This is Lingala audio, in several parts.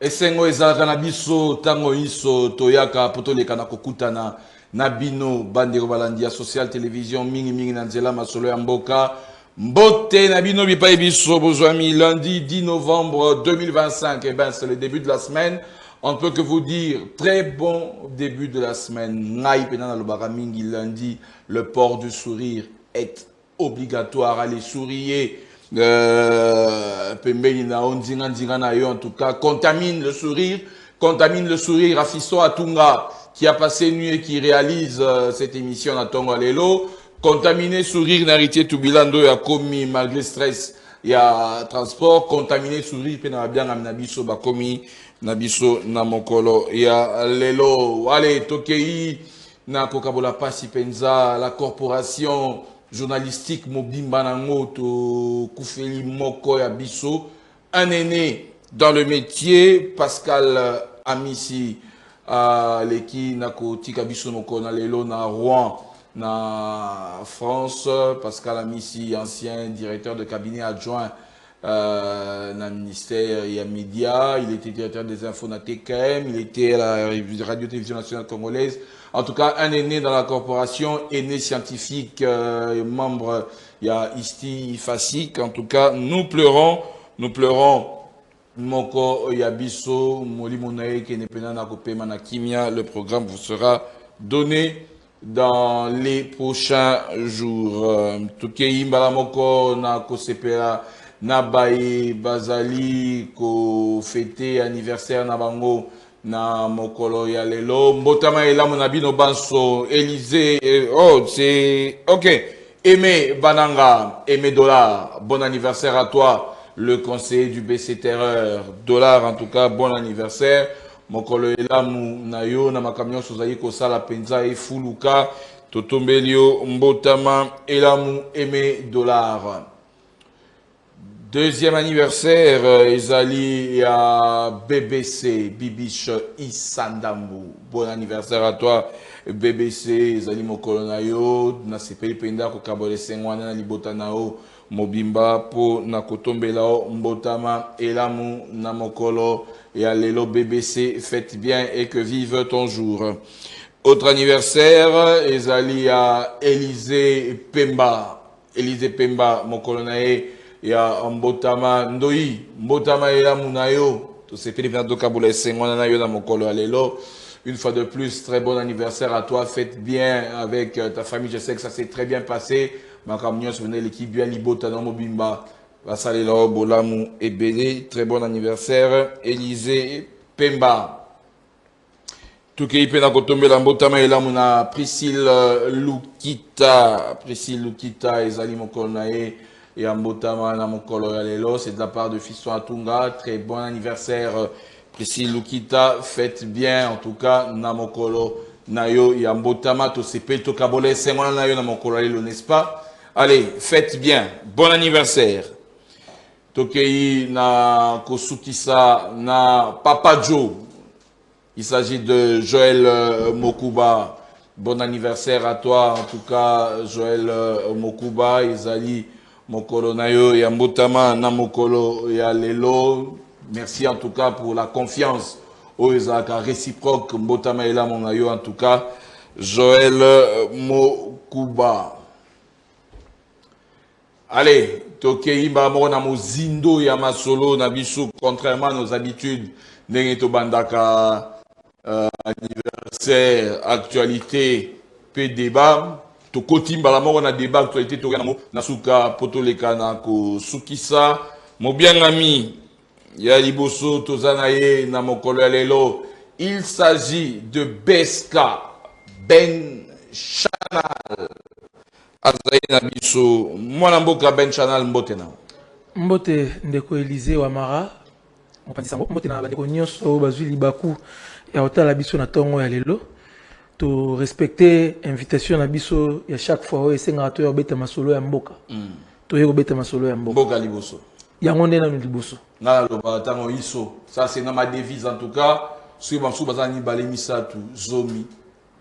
Esengo ezalaka na biso tango iso toyaka potoleka na kokutana na bino bandeko balandi ya social télévision mingi na nzela masolo ya mboka mbote na bino bipai biso bozwami lundi 10 novembre 2025. Eh ben c'est le début de la semaine. On ne peut que vous dire très bon début de la semaine. Ngai pena na lobaka mingi lundi, le port du sourire est obligatoire. Allez sourire. Pembeni na ondinga na yo en tout cas contamine le sourire à Fisso Atunga qui a passé nuit et qui réalise cette émission à Tongo Lelo. Contaminé sourire narité tubilando ya komi malgré stress ya transport. Contaminé sourire pe na bien na biso ba komi na biso na mokolo ya lelo. Allez tokei na kokabola pasi penza la corporation journalistique mobimba nango to kufeli moko ya biso, un aîné dans le métier, Pascal Amissi leki nako tika biso moko na lelo na Rouen na France. Pascal Amissi, ancien directeur de cabinet adjoint na ministère et à médias, il était directeur des infos na TKM, il était à la radio-télévision nationale congolaise. En tout cas, un aîné dans la corporation, aîné scientifique, membre, il y a Isti Fasik. En tout cas, nous pleurons, Moko Yabiso, Moli Monae, Kenepena Nakope Manakimia. Le programme vous sera donné dans les prochains jours. Tukei Mbalamoko, Nako Sepera, Nabaye, Bazali, Ko fêté anniversaire Nabango. Na mokolo ya lelo mbotama ela monabino banso Élysée. Oh c'est ok. Aimé Bananga, Aimé Dollar, bon anniversaire à toi, le conseiller du BC Terreur. Dollar en tout cas, bon anniversaire. Mokolo ela munayo na makamyo sozayi kosala penza e fuluka totombelio mbotama ela mu Aimé Dollar. Deuxième anniversaire, Ezali à BBC, Bibiche Isandambu. Bon anniversaire à toi, BBC, Ezali Mokolonayo, na sepeli penda ko kabole sengwana na libota nao, mobimba po na kotombelao mbotama elamu na mokolo ya lelo BBC, faites bien et que vive ton jour. Autre anniversaire, Ezali à Élysée Pemba, Mokolonaye. Ya mbotama ndoi mbotama ya munayo to se fait bien doka boule sengwana na yo na mokolo alelo. Une fois de plus, très bon anniversaire à toi, faites bien avec ta famille, je sais que ça s'est très bien passé. Ma camion venait l'équipe bien libota dans mobimba vasale la bolamu et béni. Très bon anniversaire Élysée Pemba. Tukei pena kotombe la mbotama ela muna Priscille Lukita ezali mokolo nae. Et Ambotama na mokolo ya lelo, c'est de la part de Fiston Atunga. Très bon anniversaire Priscille Lukita, faites bien en tout cas na mokolo nayo ya Ambotama to sepe to kabole sengona nayo na mokolo ya lelo, n'est-ce pas? Allez, faites bien, bon anniversaire. Tokei na kosukisa na Papa Joe. Il s'agit de Joël Mokuba. Bon anniversaire à toi en tout cas Joël Mokuba, Izali mokolo nayo ya mbotama na mokolo ya lelo. Merci en tout cas pour la confiance oezaka réciproque mbotama ela monayo en tout cas Joël Mokuba. Allez, tokei mbamoko na mozindo ya masolo na biso contrairement à nos habitudes ndenge to bandaka anniversaire, actualité, pe débat. To kotimba la moko na débat actualité to kana mo nasuka potoleka na ko sukisa mo bien ami ya liboso tozanaye na mokolo ya lelo. Il s'agit de Beska Ben Chanal azai na biso mwana mboka Ben Chanal mbote na mbote ndeko Élysée Wamara mopatisa mbote na bandeko nyonso bazwi libaku ya otala biso na tongo ya lelo. To respecter invitation na biso ya chaque fois esenga to yobeta masolo ya mboka. To yobeta masolo ya mboka. Mboka liboso. Yango ndena liboso. Na loba tango iso. Ça c'est na ma devise en tout cas. Suiba msuba zani balemisa tu zomi.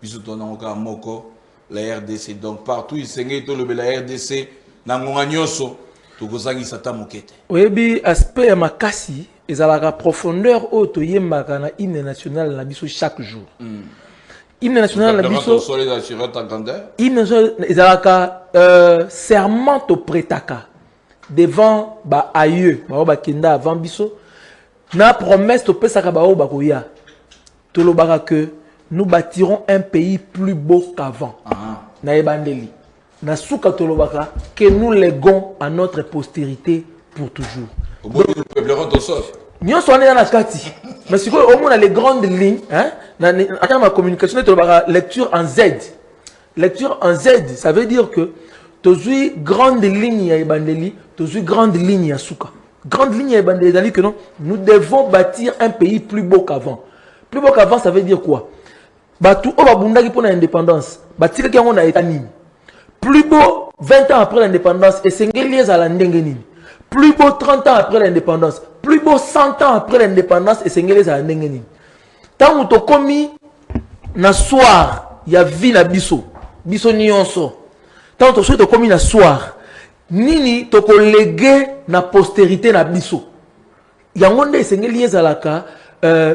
Biso tona oka moko la RDC. Donc partout isenga to lobe la RDC na ngonga nyonso to kozangi sata mokete. Oyebi aspect ya makasi ils ont la profondeur auto yembaka na hymne national na biso chaque jour. Hymne national na biso hymne national ils ont serment au prétaka devant ba aïeux ba kenda avant biso na promesse to pesaka ba o ba koya to lobaka que nous bâtirons un pays plus beau qu'avant. Na ebandeli na suka to lobaka que nous léguons à notre postérité pour toujours. Nous peuplerons ton sol. Nous sommes dans la kati. Mais si au moins les grandes lignes, hein, dans ma communication, tu as lecture en Z. Lecture en Z, ça veut dire que tu as grande ligne à Ebandeli, tu as grande ligne à Souka. Grande ligne à Ebandeli, que non, nous devons bâtir un pays plus beau qu'avant. Plus beau qu'avant, ça veut dire quoi? Batu o babunda qui pour l'indépendance, bâtir qui on a été nini. Plus beau 20 ans après l'indépendance et sengelies à la ndengeni. Plus beau 30 ans après l'indépendance, plus beau 100 ans après l'indépendance et sengelies à la ndengeni. Tant que tu commis na soir, il y a vie na biso, biso nyonso. Tant que tu commis na soir, nini to collègue na postérité na biso. Yangonde sengelies à la ka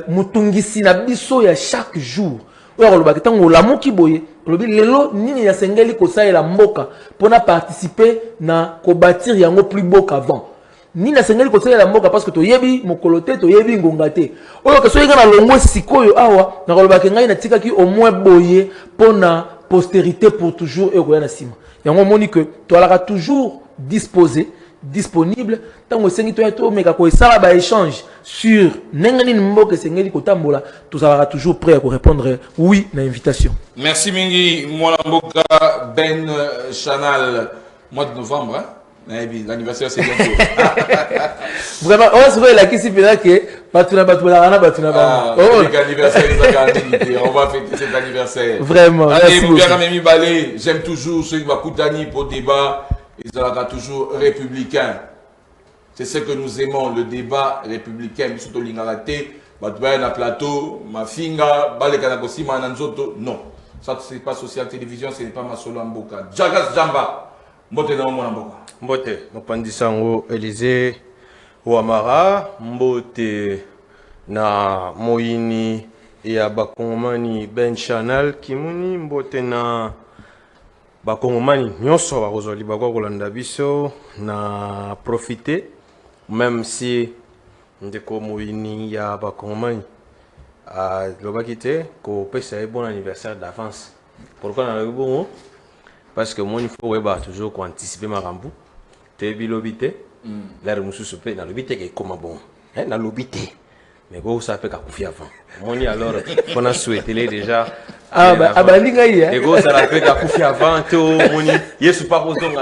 mutungisi na biso ya chaque jour. Oya lobaki tango lamu ki boye lobi lelo nini ya sengeli ko saela mboka pona participer na ko bâtir yango plus beau qu'avant. Nini ya sengeli ko saela mboka parce que to yebi mokolote to yebi ngongate. Oyo ke soyinga na longo sikoyo awa na lobaki ngai na tikaki au moins boye pona postérité pour toujours et koya na sima. Yango moni que to alaka toujours disposé disponible tant que sengi to meka ko sala ba échange sur nengani mboka sengeli ko tambola tout ça toujours prêt à répondre oui na invitation. Merci mingi mwana mboka Ben Chanal mois de novembre hein? L'anniversaire c'est bientôt. Vraiment on se voit la qui là que batuna oh l'anniversaire on va fêter cet anniversaire. Vraiment. Allez mon bien ami Balé, j'aime toujours ceux qui va Koutani pour débat. Ils seront toujours républicains. C'est ce que nous aimons, le débat républicain. Surtout l'ingalate, na plateau, ma finga, balekanakosi, mananzoto. Non, ça c'est pas social télévision, ce n'est pas ma solo mboka. Jagas Jamba, mbote na mona mboka. Mbote, mopandisango Élysée, Ouamara, mbote na Moini et Abakongomani Ben Chanal, Kimuni, mbote na Bakongomani nyonso bakozali bako kolanda biso na profiter même si ndeko moini ya Bakongomani lobaki te ko pesa bon anniversaire d'avance. Pourquoi na bon? Parce que moi il faut weba toujours ko anticiper makambu te bilobite la mususu pe na lobite ke koma bon na lobite mais go ça fait ka kufi avant moni alors on a souhaité déjà et go ça a fait ka kufi avant to moni yesu pas cause donc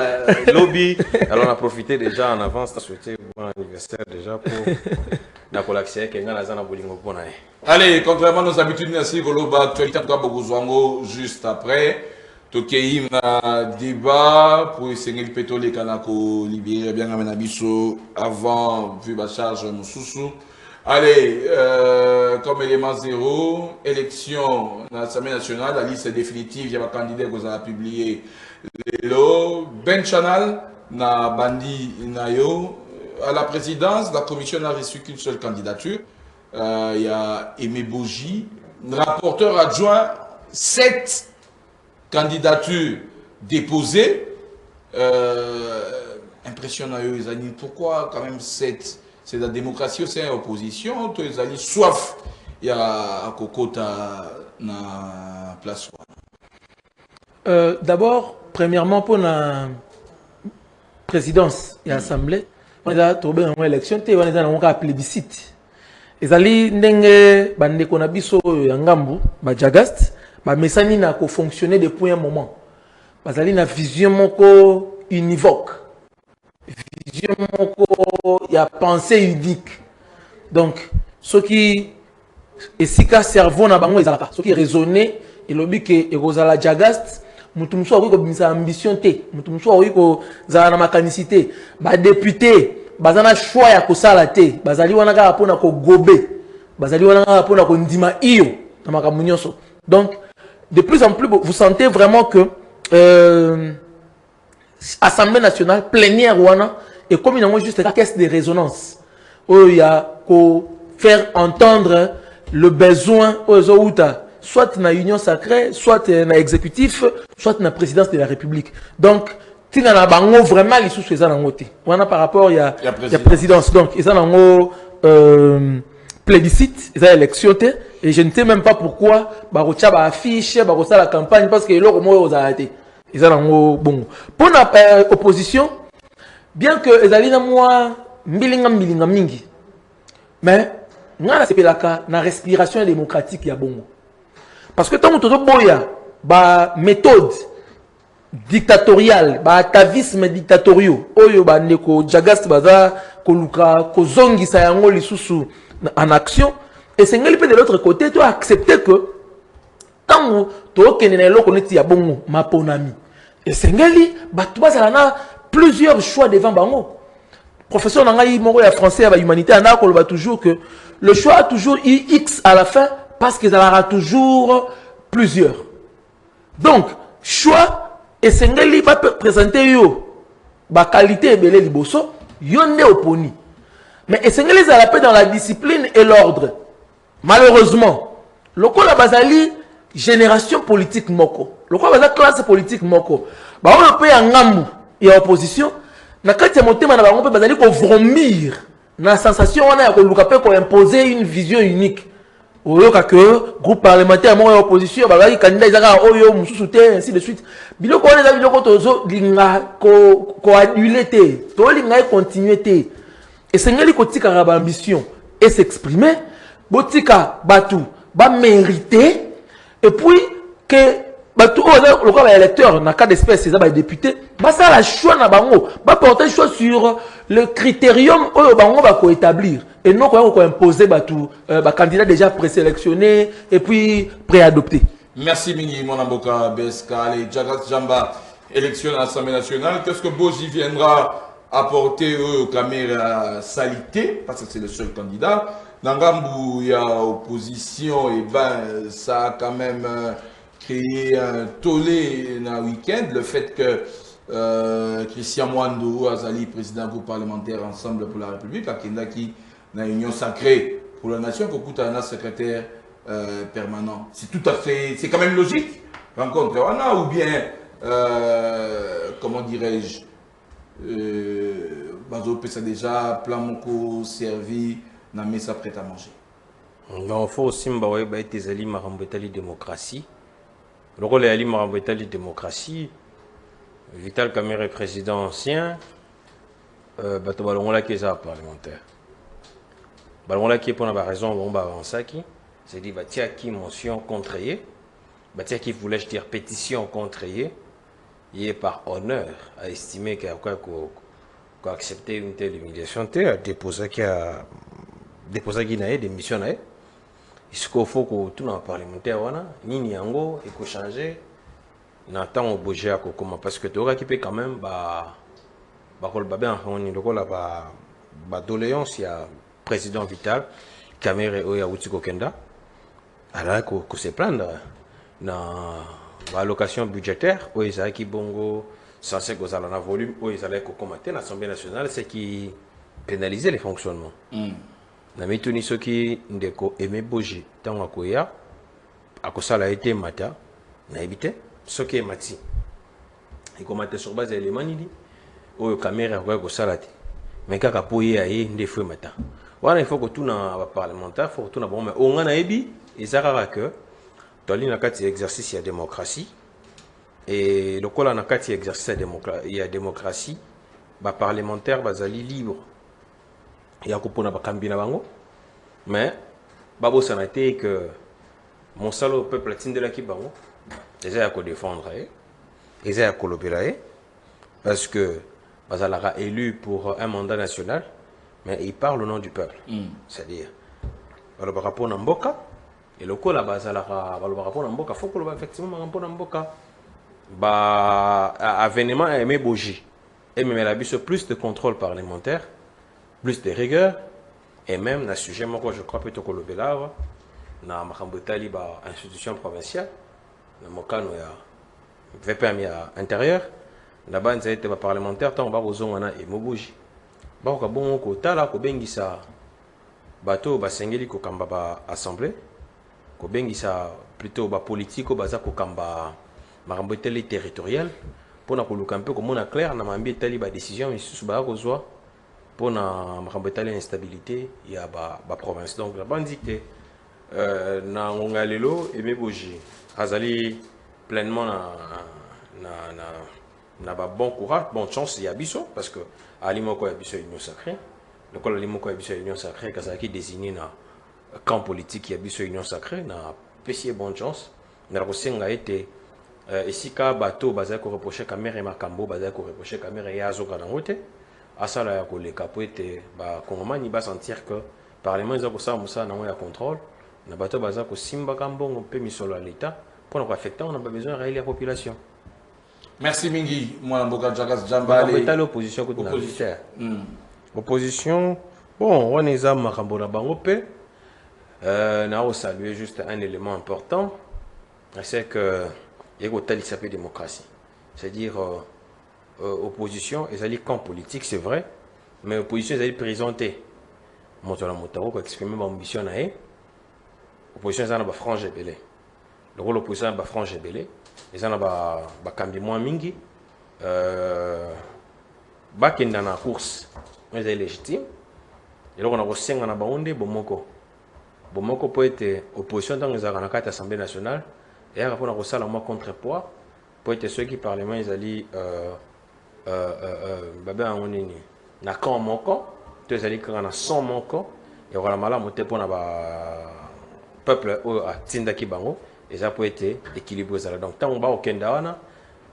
lobby alors on a profité déjà en avance de souhaiter bon anniversaire déjà pour na kolaxia ke ngana zana bolingo pona. Allez, contrairement à nos habitudes merci Goloba actualité en Bogozwango juste après Tokeim na débat pour essayer de pétoler kanako libérer bien amena biso avant vu ba charge mususu. Allez, comme élément zéro, élection dans l'Assemblée nationale, la liste est définitive, il y a un candidat que vous avez publié. Ben Chanal, na Bandi Nayo, à la présidence, la commission n'a reçu qu'une seule candidature. Il y a Aimé Boji, rapporteur adjoint, 7 candidatures déposées. Impressionnant, les amis, pourquoi quand même 7? C'est la démocratie, c'est l'opposition, tous les alliés soif. Il y a Kokota na place. D'abord, premièrement, pour la présidence et l'Assemblée, on a trouvé une élection, on a un plébiscite. Les alliés n'engagent pas de konabiso yangambu, Jagast, mais ça n'a pas fonctionné depuis un moment. Les alliés na vision moko univoque. Il y a pensée unique. Donc, ce qui est si qu'un cerveau n'a pas ce qui est raisonné, et le but que Rosala Jagast, mutumso a eu sa ambition té, mutumso a eu sa mécanicité, ba député, bazana choix ya ko sala té, bazali wana ka pona ko gobe, bazali wana ka pona ko ndima iyo na makamunyoso. Donc, de plus en plus, vous sentez vraiment que Assemblée nationale, plénière, et comme il y a juste la caisse de résonance. où il y a faire entendre le besoin aux autres, soit dans l'union sacrée, soit dans l'exécutif, soit dans la présidence de la République. Donc, si on a vraiment les sous par rapport il y a présidence. Donc, ils ont plébiscite, ils ont élection. Et je ne sais même pas pourquoi Barocha va afficher, Barocha la campagne, parce que l'autre mot aux arrêtés. Ils ont bon. Pour l'opposition, bien que ils allaient moi milinga mingi, mais na sepelaka na respiration démocratique ya bongo. Parce que tant que tu boya ba méthode dictatoriale, ba atavisme dictatoriaux, oyo ba ndeko jagas baza koluka kozongisa yango lisusu en action. Et c'est de l'autre côté, tu as accepté que tant que tu as un bon maponami. Et c'est plusieurs choix devant Bango. Professeur Nangaï Moro et français à l'humanité, on a toujours que le choix a toujours X à la fin parce qu'il y aura toujours plusieurs. Donc, choix, et c'est va présenter la qualité de l'Iboso, yon ne oponi. Mais et c'est dans la discipline et l'ordre. Malheureusement, le coup la basali génération politique moko, le coup la classe politique moko, bah on peut y en et opposition, na kati ya motema na ba on peut basali ko vomir, na sensation on a ko lukape ko imposer une vision unique. Oyo ka que groupe parlementaire mo opposition ba ba candidat izaka oyo mususu te ainsi de suite. Biloko on les biloko tozo linga ko aduler te, to linga continuer te. Et c'est ngeli ko tika ba ambition et s'exprimer. Botika Batu va mériter et puis que Batu le quoi électeur dans cas d'espèce c'est ça député bah ça la choix na bango va porter choix sur le critérium où bango va établir et non qu'on imposer Batu candidat déjà présélectionné et puis préadopté. Merci Mini Monamboka Beska et Jagat Jamba élection à l'Assemblée nationale. Qu'est-ce que Boji viendra apporter aux caméras salité parce que c'est le seul candidat. Dans Gambou, il y a opposition et ben ça a quand même créé un tollé dans le week-end. Le fait que Christian Mwando, Azali, président du groupe parlementaire Ensemble pour la République, à Kenda qui n'a union sacrée pour la nation, Kokutana, secrétaire permanent. C'est tout à fait, c'est quand même logique. Rencontre Wana ou bien, comment dirais-je, Bazo Pesa déjà, plan Moko servi. Na mesa prête à manger. Il faut aussi que des alliés marambetali démocratie. Le rôle est allié marambetali démocratie. Vital Kamerhe président ancien. Bato balongola qui est parlementaire. Balongola qui est pour la raison bon avancer qui. C'est dit batia qui motion contrée. Batia qui voulait dire pétition contrée. Il est par honneur à estimer qu'il y a quoi accepter une telle humiliation, à déposer qui a déposer qui n'a des missions n'a. Il faut que tout le parlementaire wana ni yango et que changer n'attend au budget à comment parce que tu auras qui peut quand même col babin on est le col là doléance il y a président Vital Kamerhe oya Utiko Kenda alors que se prendre dans allocation budgétaire où ils qui bongo censé que ça en a volume où ils allaient commenter l'Assemblée nationale c'est qui pénaliser les fonctionnements. Na mituni soki ndeko aimé boji tango akoya akosala été mata na ebité soki mati ekomate sur base élément nini oyo caméra akoya kosala te mais kaka poye aye ndefwe mata wana il faut que tout na parlementaire faut tout na bon mais onga na ebi ezaka que toli na kati exercice ya démocratie et le kola na kati exercice ya démocratie ba parlementaire bazali libre. Il y a un peu bango mais babo sanate que mon salaud peuple latine de la kibango ils ont à défendre ils ont à collaborer parce que bazalara élu pour un mandat national mais il parle au nom du peuple c'est-à-dire par rapport à Mboka et le coup là bazalara par rapport à Mboka faut que effectivement par rapport à Mboka bah avènement aimé boji et même la bise plus de contrôle parlementaire plus de rigueur et même dans le sujet moi je crois plutôt que le belave na makambotali ba institution provinciale na mokano ya VPM ya intérieur là-bas nous été parlementaire tant ba bozongana et moboji ba ko bon ko tala ko bengisa bato basengeli ko kamba ba assemblée ko bengisa plutôt ba politique ko baza ko kamba makambo tele territorial pour na koluka mpe ko mona clair na mambi tali ba décision isusu ba kozwa pour na makambo tele instabilité ya ba province. Donc la bandité na ngonga lelo emeboji azali pleinement na ba bon courage, bonne chance ya biso parce que alimoko ya biso union sacrée. Le col alimoko ya biso union sacrée kazaki désigné na camp politique ya biso union sacrée na pesier bonne chance na kosenga été esika bato baza ko reprocher caméra makambo baza ko reprocher caméra ya azoka na ngote asala ya koleka po ete ba kongomani ba sentir que parlement za ko sa musa na ya contrôle na bato baza ko simba kambongo pe misolo à l'état pour na ko affecter on a besoin réel la population. Merci Mingi, moi Mboka Jagas Jamba l'opposition contre la militaire. Opposition, bon, on est à Makambola Bangope. Nous saluer juste un élément important, c'est que il y a tel qui s'appelle démocratie. C'est-à-dire opposition, et ça dit camp politique, c'est vrai, mais opposition, ça dit présenter. Motola Motaro, pour exprimer mon ambition, opposition, ça n'a pas frange belé. Le rôle opposition, ça n'a pas frange belé. Et ça n'a pas cambi moins mingi. Bakenda na course, mais c'est légitime. Et là on a reçu un abonde bomoko. Bomoko peut être opposition dans les arnaques à l'Assemblée nationale. Et après on a reçu un contrepoids. Peut être ceux qui parlement ils allaient babé on est na camp moko, tous allaient quand on a 100 moko. Et on a mal à monter pour na peuple à Tinda Kibango. Et ça peut être équilibré. Donc, tant qu'on va au Kendawana,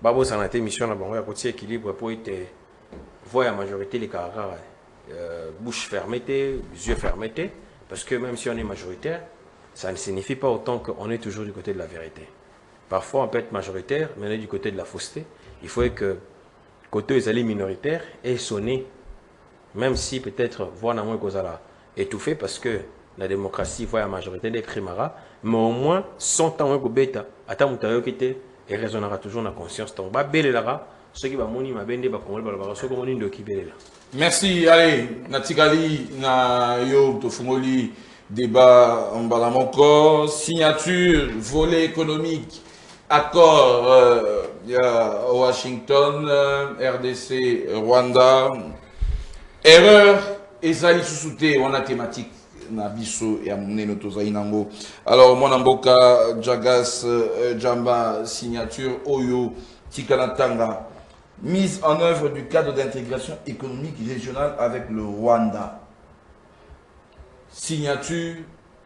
Babo s'en a été mission à Bango, à côté équilibre pour être voir la majorité les caractères, bouche fermée, yeux fermés, parce que même si on est majoritaire, ça ne signifie pas autant qu'on est toujours du côté de la vérité. Parfois, on peut être majoritaire, mais on est du côté de la fausseté. Il faut que côté les alliés minoritaires aient sonné, même si peut-être voir dans moins cause là étouffé, parce que la démocratie voit la majorité des primara, mais au moins 100 ans que bêta, attends mutayo kité et raisonnera toujours la conscience. Donc ba belé là, ceux qui va moni ma bende ba kongol ba ceux qui moni ndo ki belé là. Merci, allez, natikali na yo to fungoli débat en balamoko, signature, volet économique, accord Washington, RDC, Rwanda, erreur ezali susute wana thématique. Alors, mon amboka Jagas Jamba signature Oyo Tikanatanga, mise en œuvre du cadre d'intégration économique régionale avec le Rwanda. Signature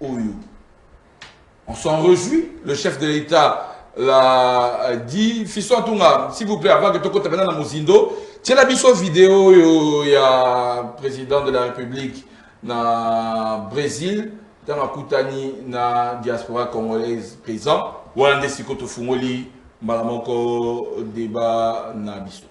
Oyo. On s'en réjouit. Le chef de l'État l'a dit. Fisson Tunga, s'il vous plaît, avant que tu comptes maintenant dans Mozindo, tiens la biso vidéo, il y a président de la République. Na Brésil, dans la Koutani, na diaspora congolaise présent, Wanda Sikoto Fumoli, Malamoko débat na biso.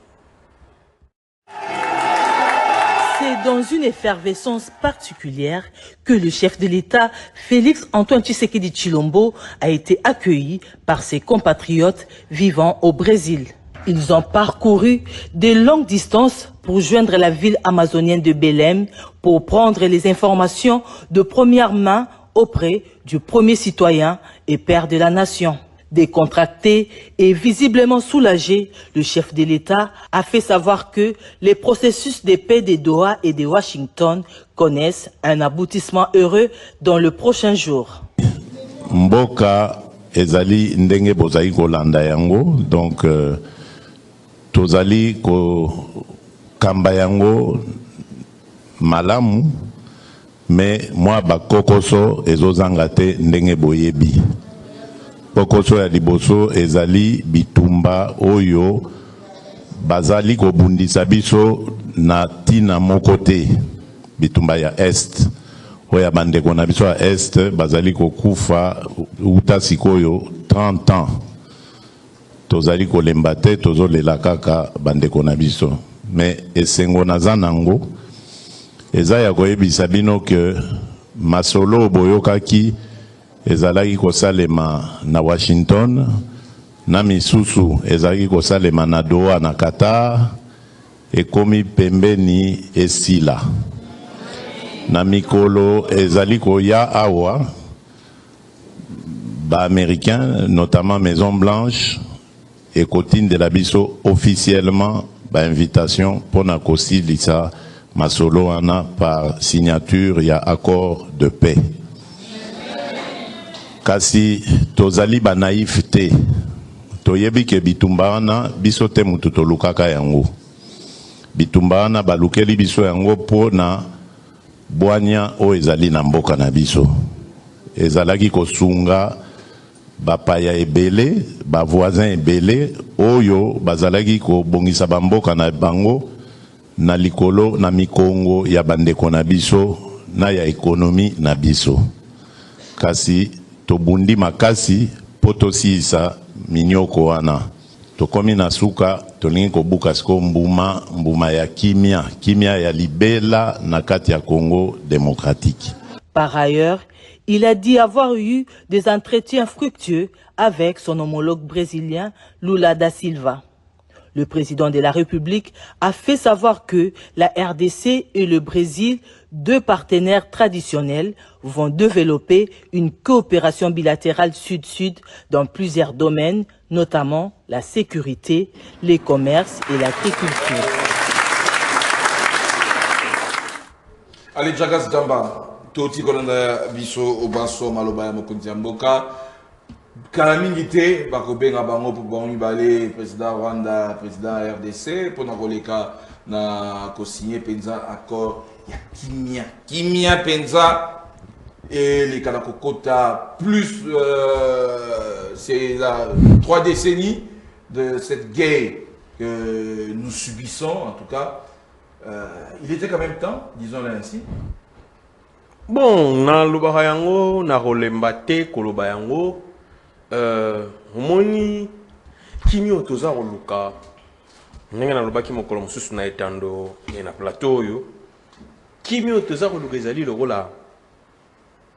C'est dans une effervescence particulière que le chef de l'État, Félix Antoine Tshisekedi Tshilombo, a été accueilli par ses compatriotes vivant au Brésil. Ils ont parcouru de longues distances pour joindre la ville amazonienne de Belém pour prendre les informations de première main auprès du premier citoyen et père de la nation. Décontracté et visiblement soulagé, le chef de l'État a fait savoir que les processus de paix de Doha et de Washington connaissent un aboutissement heureux dans le prochain jour. Mboka ezali ndenge bozali kolanda yango, donc tozali ko kamba yango malamu, mais moi bakokoso ezozanga te ndenge boyebi. Kokoso ya liboso ezali bitumba oyo bazali ko bundisa biso na tina moko te, bitumba ya est oya bandeko na biso ya est bazali ko kufa uta sikoyo 30 ans. Tozali ko lemba te, tozolela kaka bandeko na biso. Mais esengo naza nango eza ya koyebisa bino ke masolo boyokaki ezalaki kosalema na Washington, na misusu ezalaki kosalema na Doha na Qatar, ekomi pembeni esila. na mikolo ezali koya awa ba américain notamment Maison Blanche et Cotine de la biso officiellement ba invitation pour na kosilisa masolo wana par signature ya accord de paix. Kasi tozali ba naïf te toyebi ke bitumba wana biso te mutu tolukaka yango. Bitumba wana balukeli biso yango po na boanya o ezali na mboka na biso. Ezalaki kosunga bapaya ebele, ba voisin ebele oyo bazalaki ko bongisa bamboka na bango na likolo na mikongo ya bandeko na biso na ya ekonomi na biso. Kasi tobundi makasi potosisa minyoko wana. Tokomi na suka tolingi kobuka siko mbuma ya kimia ya libela na kati ya Congo démocratique. Par ailleurs, il a dit avoir eu des entretiens fructueux avec son homologue brésilien Lula da Silva. Le président de la République a fait savoir que la RDC et le Brésil, deux partenaires traditionnels, vont développer une coopération bilatérale sud-sud dans plusieurs domaines, notamment la sécurité, les commerces et l'agriculture. Allez, Jagas Damba, Toti Kolanda Biso, Obaso, Maloba, Mokuntiamboka. Kalamingite, Bakobenga Bango, Bon Ibale, président Rwanda, président RDC, pour Nakoleka, na co-signé Penza accord, Kimia Penza, et les Kanakokota, plus c'est la 3 décennies de cette guerre que nous subissons, en tout cas. Il était quand même temps, disons-le ainsi. Bon, na Lubayango, na Rolembate, Kolobayango, moni kimio toza oluka ndenge na lobaki mokolo mosusu na etando na plateau yo kimio toza oluka ezali lokola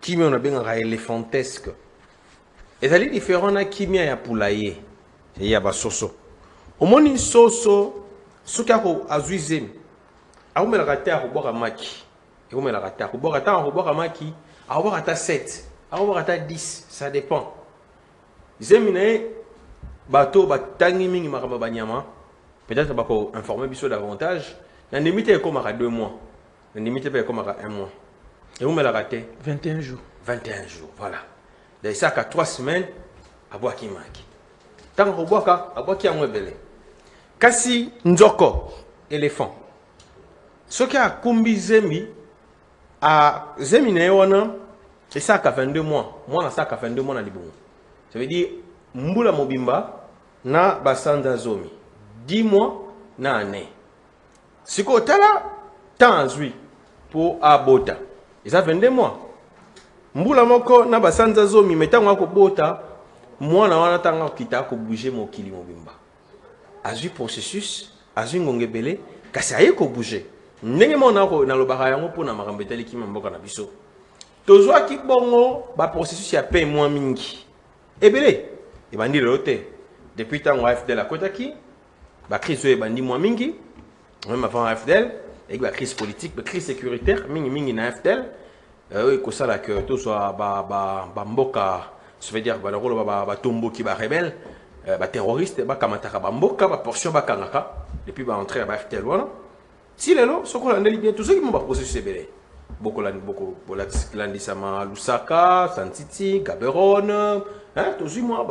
kimio na benga éléphantesque ezali différent na kimia ya poulailler ya basoso omoni soso soka ko azuizem aumela kata ko boka maki aumela kata ko boka ta ko boka maki aumela kata 7 aumela kata 10 ça dépend. Zemine bateau batangi mingi makamba banyama peut-être bako informer biso davantage na limite comme à 2 mois na limite pas comme à 1 mois et où me la raté 21 jours 21 jours voilà de ça qu'à 3 semaines à boire qui manque tant ko boka à boire qui en rebelle kasi nzoko éléphant ce qui a kumbi zemi à zemine wana c'est ça qu'à 22 mois moi na ça qu'à 22 mois na libongo. Ça veut dire, Mbula Mobimba na Basanda Zomi. 10 mois na année. Ce que là, temps pour Abota. Et ça 22 mois. Mbula Moko na Basanda Zomi, mettant à Bota, moi na wana tanga kita ko bouger mon kili Mobimba. Azui processus, azui ngongebele, kasaye ko bouger. Ndenge mo na lo barayango pour na marambeteli ki mboka na biso. Tozwa ki bongo ba processus ya paie moins mingi. Ebele, et bandi l'autre. Depuis tant qu'on a FDL à Kotaki, la crise est bandi moins mingi, même avant FDL, et la crise politique, la crise sécuritaire, mingi na FDL, oui, que ça là que tout soit mboka, ça veut dire tombo qui va rebelle, terroriste, kamataka mboka, portion kanaka, depuis entrer à FDL voilà. Si les lots, ce qu'on a bien tout ce qui m'ont processus ebele. Beaucoup landisama Lusaka, Santiti, Gaborone, hein, tous moi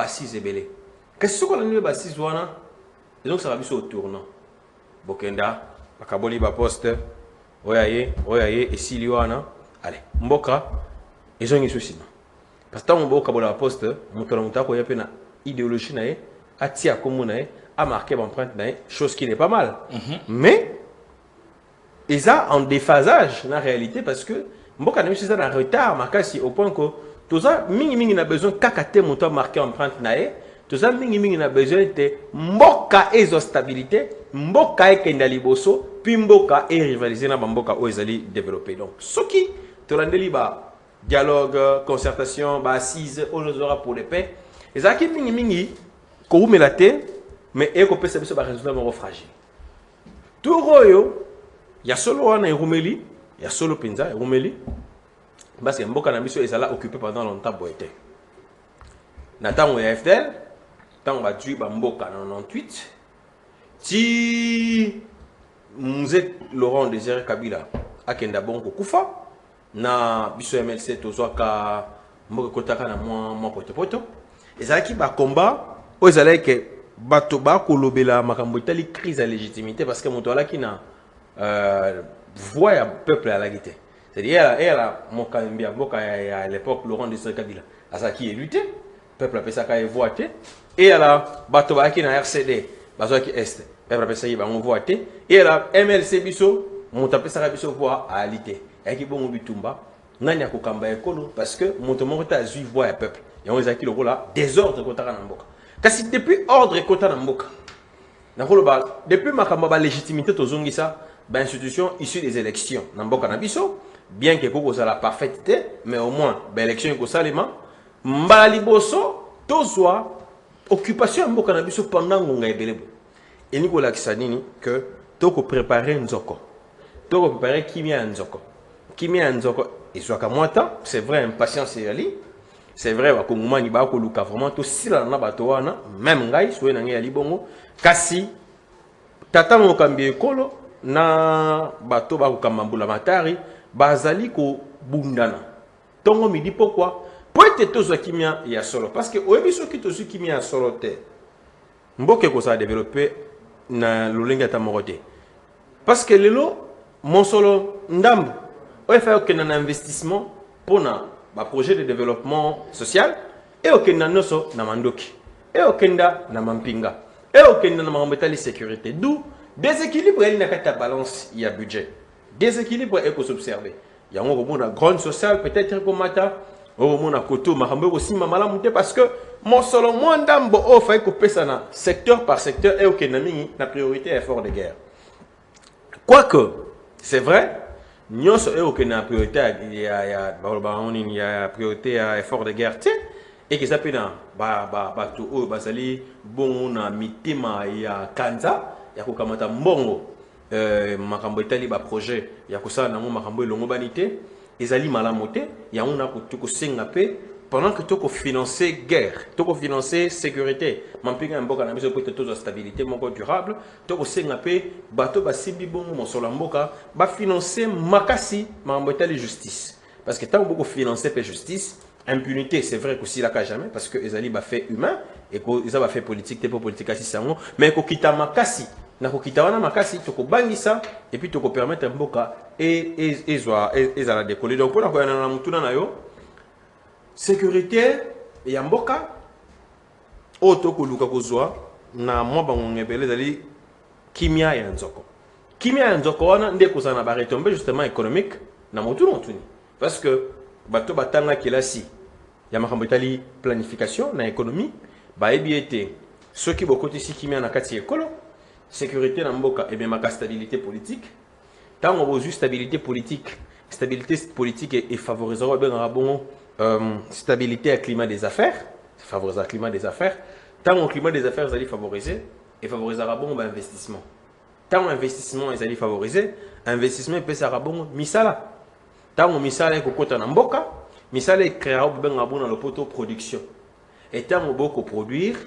6 ebele. Qu'est-ce qu'on a mis ba 6 wana? Et donc ça va bien au tournant. Bokenda, bakaboli ba poste, oyaye et siliwana. Allez, mboka ils ont une souci. Parce que mboka bola poste, mutala mutako ya pena idéologie na atia komuna a marqué l'empreinte na chose qui n'est pas mal. Mais et ça en déphasage la réalité parce que mboka na ça en retard makasi au point que tout ça mingi na besoin kakate moto marqué empreinte nae tout ça mingi na besoin de mboka ezo stabilité mboka ekenda liboso puis mboka et rivaliser na mboka o ezali développer donc ce qui to landeli ba dialogue concertation ba assise aura pour les paix et ça qui mingi ko umelate mais eko pesa biso ba résultat mo fragile tout royo ya solo wana erumeli ya solo penza erumeli parce que mboka na biso ezala occupé pendant longtemps boete na tango ya FDL tango ba tui ba mboka na 98 ti Mzee Laurent Désiré Kabila akenda bongo kufa na biso MLC tozwaka mboka kotaka na mwa poto ezalaki ba combat o ezalaki ke bato ba kolobela makambo itali crise ya légitimité parce que moto alaki na voix ya peuple à la guité. C'est-à-dire, à l'époque, Laurent Désiré Kabila, Azaki est lutté, peuple a pensé qu'il voté, et à la Batobaki na RCD, Bazoaki Est, peuple a pensé qu'il voté, et à la MLC Bisso, Montapé Sarabiso voix à l'ité. Et qui bon bitumba, Nanya Kokamba Ekolo, parce que Montemorta a vu voix à peuple. Et on a dit le rôle là, désordre Kota Namboka. Car c'est depuis ordre Kota Namboka. Depuis ma légitimité, Tozongisa, institution issue des élections. Namboka Nabiso, bien que Koko soit la parfaiteté, mais au moins, l'élection est salima. Mbaliboso, Tozwa, occupation Namboka Nabiso pendant qu'on a belebo. Et Nicolas Kisanini, que Toko préparer Nzoko. Toko préparer Kimia Nzoko. Kimia Nzoko, et soit qu'à moi, c'est vrai, impatience et ali. C'est vrai, que moment ni ba ko luka vraiment to sila na bato wana, même ngai, soye na ngai ali bongo, kasi, tata mo kambi ekolo, na bato ba kokambambula matari bazali ko bundana tongo midi pourquoi peut être tozo kimia ya solo parce que oyebi soki tozo kimia ya solo te mboke ko sa développer na lolenga ta morote parce que lelo mon solo ndambo o fa que na investissement pour na ba projet de développement social et okenda noso na mandoki et okenda na mampinga et okenda na mambetali sécurité d'où déséquilibre, il n'y a pas de balance, il y a budget. Déséquilibre, il faut s'observer. Il y a un grande sociale, peut-être comme Mata, on a koto, mahambe aussi, mamalamoute, parce que mon solo, moi, d'ambo, il faut couper ça secteur par secteur, et au Kenami, la priorité est effort de guerre. Quoique, c'est vrai, nous sommes la priorité, il y a priorité à effort de guerre, et que ça peut être, tout, basali, bon, on a mitima, il y a Kanza. Ya kukamata mbongo makambo etali ba projet ya kusala nango makambo elongo banité ezali malamote ya on a ko senga pe pendant que toko financer guerre toko financer sécurité mampinga mboka na biso peut être stabilité moko durable toko senga pe bato ba simbi bongo mosolo mboka ba financer makasi makambo etali justice parce que tant beaucoup financer pe justice impunité c'est vrai que si la ka jamais parce que ezali ba fait humain et que ils a fait politique pour politique asi sango mais ko kita makasi na ko kita wana makasi to ko bangisa et puis to ko permettre mboka et la décoller donc pour na na mutuna na yo sécurité ya mboka auto ko luka ko zwa na mwa bangongebele zali kimia ya nzoko wana ndeko sana ba retomber justement économique na mutuna ntuni parce que bato batanga kelasi ya makambo etali planification na économie ba ebiete ceux qui beaucoup ici kimia na kati ekolo sécurité na mboka et bien ma stabilité politique tant on a stabilité politique et favorisera bien bon stabilité à climat des affaires favoriser le climat des affaires tant au climat des affaires allez favoriser et favorisera bon investissement tant investissement ils allez favoriser investissement peut sera bon misala tant misala est kokota na mboka misala est créera bien bon dans le poteau production et tant on beaucoup produire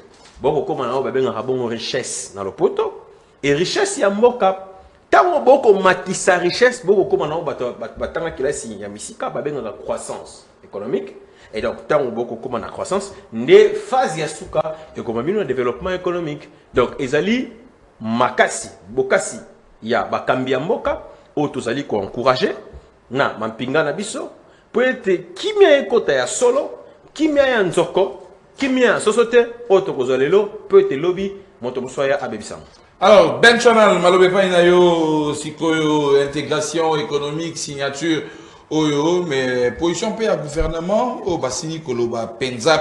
beaucoup comme on a bien bon richesse dans le poteau et richesse ya mboka tant on beaucoup matissa richesse beaucoup comme on a batanga kilasi ya misika ba bien la croissance économique et donc tant on beaucoup comme on a croissance ne phase ya suka et comme bien le développement économique donc ezali makasi bokasi ya bakambi ya mboka o tozali ko encourager na mampinga na biso peut être kimia ekota ya solo kimia ya nzoko kimia société auto kozolelo peut être lobby moto mosoya abebisango. Alors, Ben Chanal, malobe pa inayo sikoyo intégration économique signature oyo mais position pe à gouvernement au basini koloba penza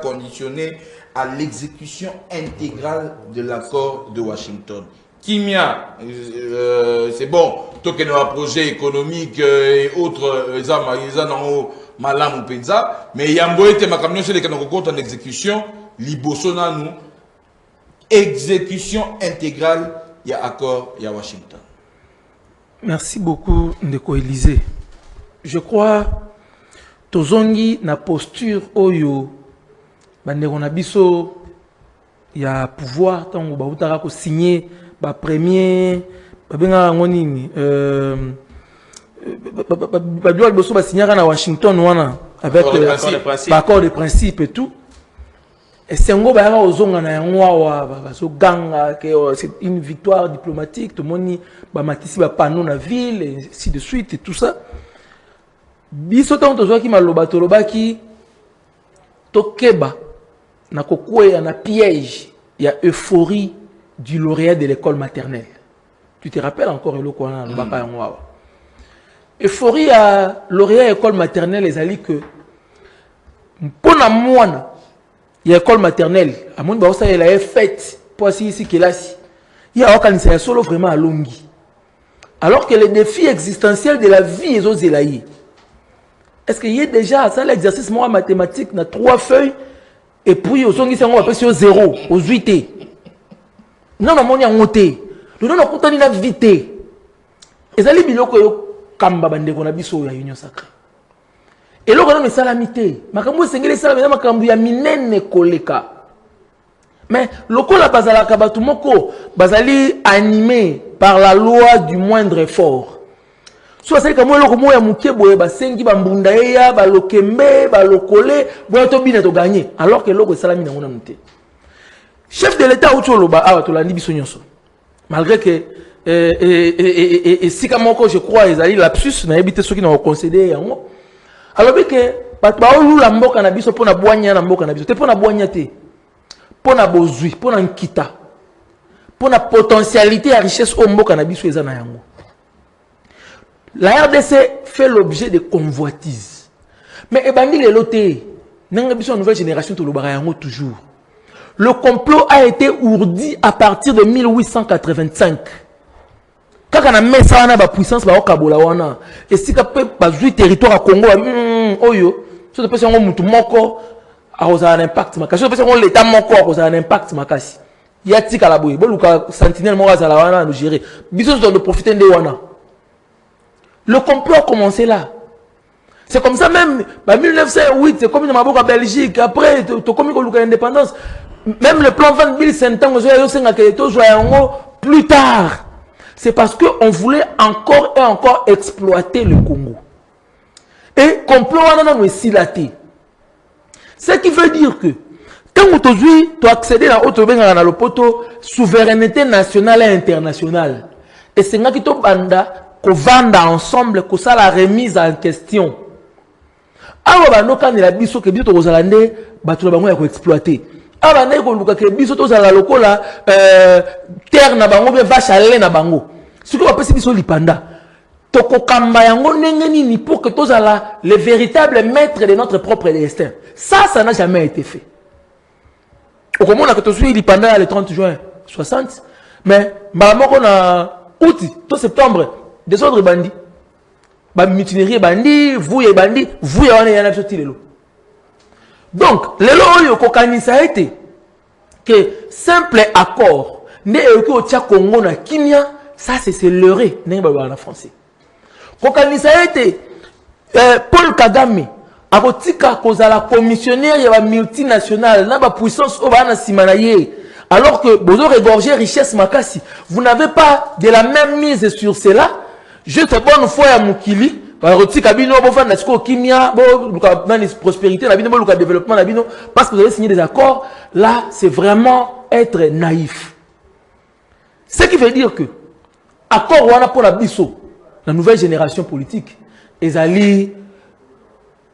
conditionné à l'exécution intégrale de l'accord de Washington. Kimia, c'est bon, tout que nos projets économiques et autres, ils ont malam ou penza, mais yambo était ma camion sur les canaux compte en exécution, libosona nous, exécution intégrale, il y a accord, il y a Washington. Merci beaucoup, Ndeko Élysée. Je crois tozongi na posture oyo bandeko na biso ya pouvoir tango bautaka ko signer ba premier babenga ngonini ba doit bosso ba signer na Washington wana avec l'accord de principe et tout. Et c'est un gros bagage aux ongles na ngwa baso ganga que c'est une victoire diplomatique, tout le monde ba matisi ba panneau na ville et ainsi de suite et tout ça. Biso tant to ki maloba to lobaki to keba na kokwe na piège, il y a euphorie du lauréat de l'école maternelle. Tu te rappelles encore le quoi na lobaka ya ngwa. Euphorie à lauréat école maternelle les ali que mpona mwana il y a école maternelle à mon bah ça elle a fait pour ici classe il y a aucun c'est solo vraiment à longi alors que les défis existentiels de la vie ils ont zélaï est-ce qu'il y a déjà ça l'exercice moi mathématique na 3 feuilles et puis aux ongi c'est on appelle sur 0 aux 8 non non mon y a monté le non on compte na vité et ça les biloko yo kamba bande ko na biso ya union sacrée. Et là, on a salamité. Makambo sengele salamité makambo ya minene koleka. Mais loko la bazala kabatu moko bazali animé par la loi du moindre effort. So c'est comme loko mo ya muke boye ba sengi ba mbunda ya ba lokembe ba lokole boye to bina to gagner alors que loko salami na ngona muté. Chef de l'état ou tsholoba awa to landi biso nyonso. Malgré que et si comme je crois ezali lapsus na ebité ceux qui n'ont concédé yango. Alors que bato la mboka na biso pona boanya na mboka na biso te pona boanya te pona bozui pona nkita pona potentialité ya richesse au mboka na biso eza na yango. La RDC fait l'objet de convoitises mais ebandi lelo te nanga biso nouvelle génération to lobaka yango toujours. Le complot a été ourdi à partir de 1885. Quand on a mis ça dans la puissance, on a et si on a le territoire à Congo, oyo, si on a un impact, si on a l'État moko a un impact, il y a tika la boue, bon le sentinelle mora za la wana nous gérer. Biso doit profiter de wana. Le complot a commencé là. C'est comme ça même, en 1908, c'est comme dans ma Belgique, après, tu as commis l'indépendance. Même le plan 20 000 ans, plus tard. C'est parce qu'on voulait encore et encore exploiter le Congo. Et complot on a aussi laté. Ce qui veut dire que quand aujourd'hui tu accèdes à la souveraineté nationale et internationale, et c'est là que tu banda qu'on venda ensemble que ça la remise en question. Alors quand il a dit que biso to zalande batu la bango ya ko exploiter. Ah bah ko luka ke biso to zala lokola terre na bango be vache à lait na bango. Ce que appelle biso lipanda. Toko kamba yango ndenge nini pour que to zala les véritables maîtres de notre propre destin. Ça n'a jamais été fait. Au moment où to suis lipanda le 30 juin 60 mais mbala ko na août to septembre désordre bandi. Ba mutinerie bandi, vous et bandi, vous et on est en sorti lelo. Donc, lelo oyo kokanisa a été que simple accord ne eko tia Congo na Kimia, ça c'est leurré n'est pas en français. Kokanisa a été Paul Kagame a kotika kozala commissionnaire ya ba multinationale na ba puissance o ba na simanaye alors que bozo regorger richesse makasi, vous n'avez pas de la même mise sur cela. Je te bonne foi à Mukili, prospérité, développement, parce que vous avez signé des accords. Là, c'est vraiment être naïf. Ce qui veut dire que, accord wana pour la biso, la nouvelle génération politique, ils allaient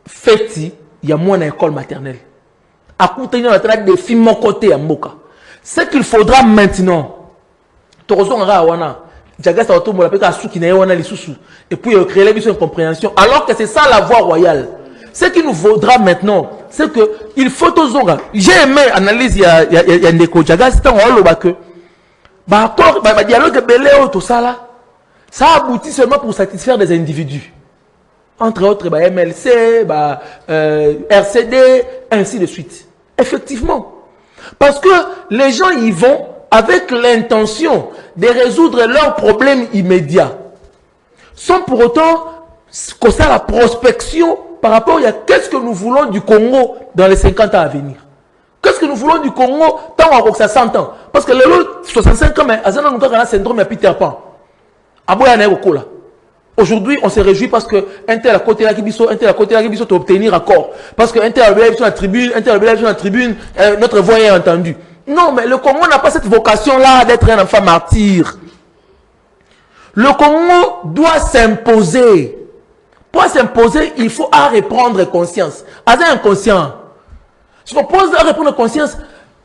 fêter, il y a moins d'école maternelle. À côté, il y a des filles mon côté à Mboka. Ce qu'il faudra maintenant, et puis créer une compréhension alors que c'est ça la voie royale. Ce qu'il nous vaudra maintenant c'est que il faut toujours j'ai aimé analyse il y a Ndeko Djaga c'est que dialogue belé tout ça là ça aboutit seulement pour satisfaire des individus entre autres MLC RCD ainsi de suite effectivement parce que les gens y vont avec l'intention de résoudre leurs problèmes immédiats. sans pour autant que ça la prospection par rapport à qu'est-ce que nous voulons du Congo dans les 50 ans à venir. Qu'est-ce que nous voulons du Congo tant que ça 100 ans? Parce que les 65 ans, mais à nous avons un syndrome de Peter Pan. Aujourd'hui, on se réjouit parce que un tel à côté de la Kibiso, un tel à côté de la Kibiso, tu obtenir accord. Parce que un tel a sur la tribune, un tel a sur la tribune, notre voix est entendue. Non, mais le Congo n'a pas cette vocation-là d'être un enfant martyr. Le Congo doit s'imposer. Pour s'imposer, il faut à reprendre conscience. As inconscient. Si on pose à reprendre conscience,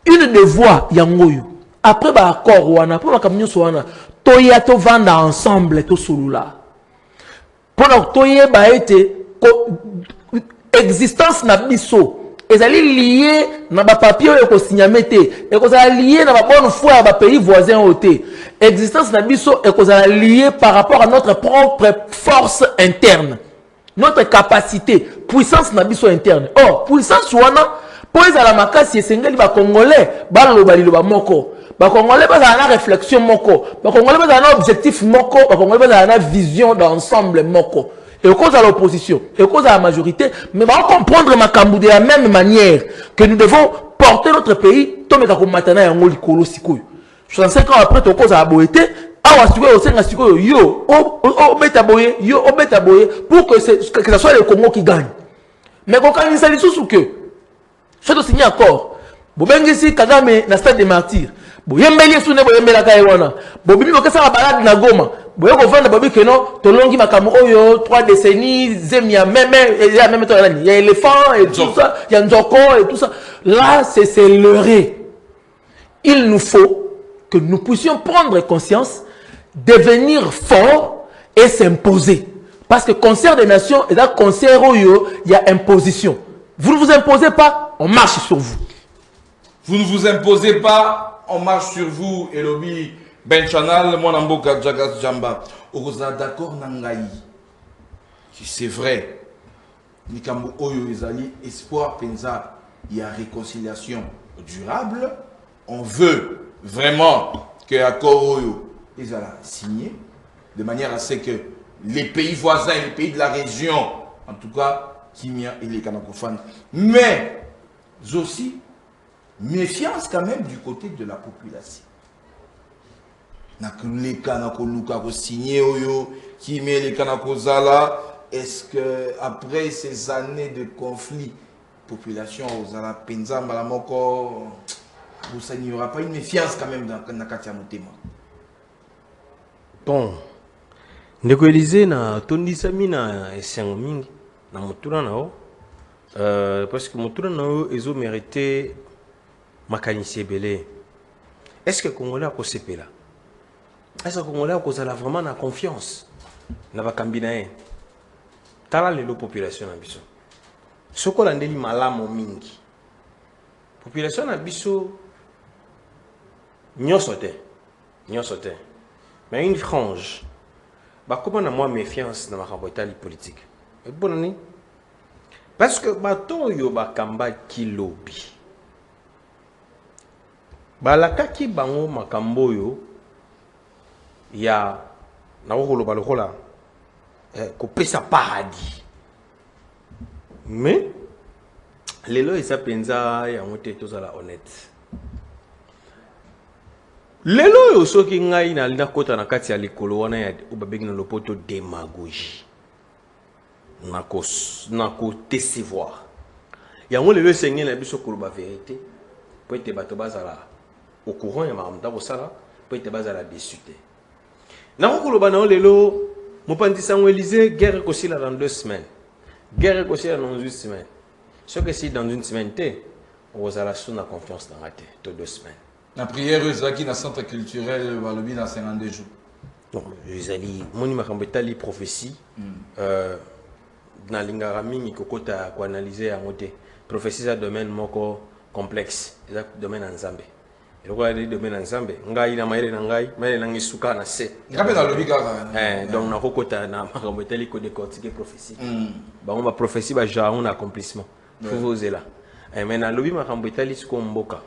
une des voies, Yangoyo. Après, accord, ouana, pour la camion souana, toya to vanda ensemble, to souloula. Pour la toya ba été, existence na biso. Ils allaient lier na ba papier ko signamete et ko za lier na ba bonne foi à ba pays voisin ôté. Existence na biso et ko za lier par rapport à notre propre force interne. Notre capacité, puissance na biso interne. Or, puissance wana pour les ala makasi esengeli ba congolais ba lo ba moko. Ba congolais ba za na réflexion moko. Ba congolais ba za na objectif moko, ba congolais ba za na vision d'ensemble moko. Et cause à l'opposition, et cause à la majorité, mais on va comprendre Makambu de la même manière que nous devons porter notre pays, Tomé Kako Matana et Angoli Kolo Sikoyo. 65 ans après, tu cause à la boété, Awa Sikoyo, Senga Sikoyo, yo, o betaboye, yo, o betaboye, pour que ce soit le Congo qui gagne. Mais quand il s'agit sous que, je te signe encore, Bobengisi Kagame, na stade des martyrs, Boyembeli Soune, Boyembela Kaiwana, Bobibi Bokasa la balade na Goma. Boyo kovanda babi que non tolongi makambo oyo 3 décennies zemia même temps il y a éléphant et tout ça, il y a Nzoko et tout ça. Là c'est leurré. Il nous faut que nous puissions prendre conscience, devenir forts et s'imposer. Parce que concert des nations et dans concert oyo il y a imposition. Vous ne vous imposez pas, on marche sur vous. Vous ne vous imposez pas, on marche sur vous et lobby. Ben Chanal, mon amboka Jagas Jamba, Oza d'accord Nangaï. C'est vrai. Nikambo Oyo Ezali, espoir Penza, il y a réconciliation durable. On veut vraiment que l'accord Oyo Ezala signé, de manière à ce que les pays voisins, les pays de la région, en tout cas, Kimia et les Kanakofans, mais aussi méfiance quand même du côté de la population. Les Kanakoluka signé Oyo, qui met les Kanakozala, est-ce que après ces années de conflit, population Ozala Penza Malamoko, il n'y aura pas une méfiance quand même dans Nakatia Motema? Bon, ndeko Élysée na tondi sami na esengo mingi na motura nao, parce que motura nao ezo mérité makanisi belé. Est-ce que Congolais a kosepé là? Est-ce que les Congolais ont vraiment la confiance dans la Kambinae? Tala les population na biso. Soko la ndeli malamu mingi. Population na biso nyoso te. Mais une frange. Ba comment na moi méfiance na makambo politique. Et bon ni. Parce que bato yo ba kamba kilobi. Ba la kaki bango makambo yo ya na okoloba lokola kopesa paradis, mais lelo eza penza ya mote tozala honnête. Lelo yo soki ngai na linda kota na kati ya likolo wana ya obabengi na lopoto démagogie na ko décevoir yango lelo sengé na biso koloba vérité po ete bato bazala au courant ya makambo ko sala po ete bazala déçu te. Nakokoloba na lelo mopandisa ngo Élysée guerre kosila dans 2 semaines. Guerre kosila dans 1 semaine. Ce que si dans 1 semaine te, on a la confiance dans la tête, toutes 2 semaines. La prière qui dans le centre culturel va le dans 52 jours. Non, les alliés, mon imakambetali prophétie dans l'ingarami kokota ko analyser à moté. Prophétie c'est un domaine moko complexe, c'est un domaine en Zambie. Et le quoi domaine en Zambie, ngai na maile na ngai, maile na ngisuka na se. Ngabe na lobi donc na kokota na makambetali ko décortiquer prophétie. Ba on va prophétie ba genre un accomplissement. Faut oser là. Mais na lobi makambetali ko mboka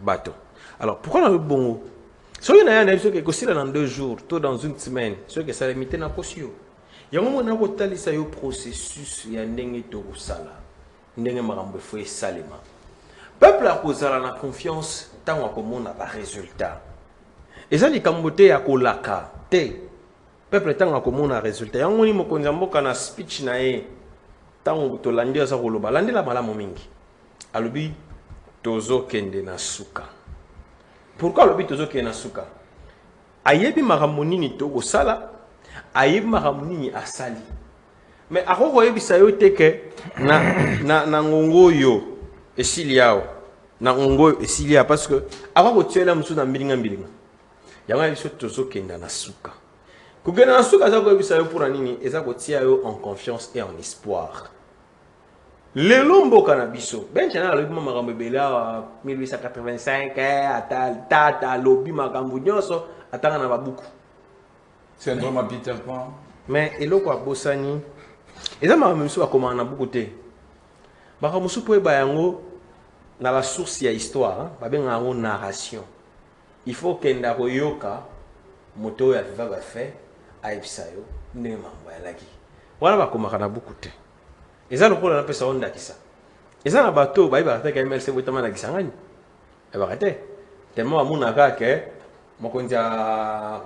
bateau. Alors, pourquoi le bon? Si on a un épisode qui est dans 2 jours, tout dans 1 semaine, ce que ça limite na kosio. yango mona kotalisa yo processus ya ndenge tokosala ndenge makambo efo esalema peuple akozala na confiance ntango akomona baresultat eza likambo te ya kolaka te peuple ntango akomona résultat yango ni mokonzi ya mboka na speech na ye ntango tolandi aza koloba landela malamu mingi alobi tozokende na suka. Pourquoi alobi tozokende na suka? Ayebi makambo nini tokosala, ayebi makambo nini asali. Mais akoko yebisa yo te ke na ngongo yo esili yao na ngongo esili ya parce que akoko tiela musu na mbilinga mbilinga yango biso tozokende na suka. Kugenda na suka za ko yebisa yo pour nini eza ko tia yo en confiance et en espoir. Le lombo canabiso ben chana alobi makambo bela 1885 tata lobi makambo nyonso atanga na babuku syndrome à Peter Pan. mais eloko abosani eza makambo miso akoma na buku te baka musu po eba yango na la source ya histoire babenga yango narration. Il faut kenda koyoka moto ya viva ba fait aibisa yo ndenge mambo ya laki wala bakoma na buku te. Eza lokola na pesa onda kisa. Eza na bateau ba iba ka MLC botama na kisangani. E ba kate. Tellement amuna ka ke mokonja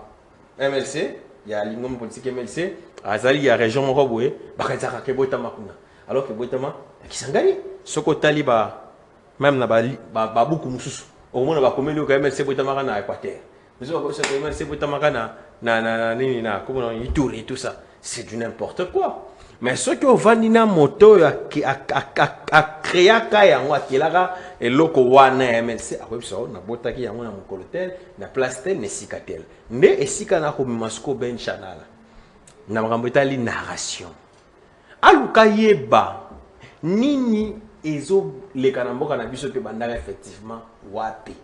MLC ya lingom politique MLC azali ya région moko boye ba ka ke botama kuna. Alors que botama kisangani soko taliba même na ba buku mususu. Au moins ba komeli ka MLC botama na Équateur. Nous avons ça MLC botama na nini na comment on Ituri et tout ça. C'est du n'importe quoi. Mais ce que Vanina Moto a créé yango akilaka eloko wana MLC akwebisa na botaki yango na mokolotel na plastel ne sikatel nde esika na ko masko ben chanala na makambo etali narration aluka yeba nini ezo leka na mboka na biso pe bandaka effectivement wapi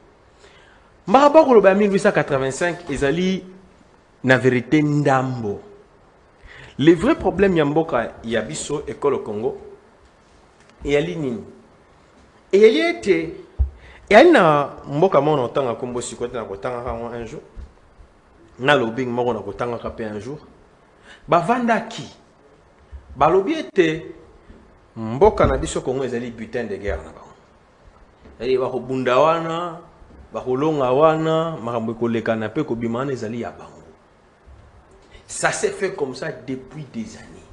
mbaba ko loba 1885 ezali na vérité ndambo. Le vrai problème yamboka yabiso école au Congo et alinini et il était et na mboka mo na tanga kombo sikote na kotanga kango un jour na lobing mo na kotanga ka pe un jour ba vandaki ba lobi était mboka na biso Congo ezali butin de guerre na ba eli ba ko bunda wana ba ko longa wana makambo ko lekana pe ko bimana ezali ya bango. Ça s'est fait comme ça depuis des années.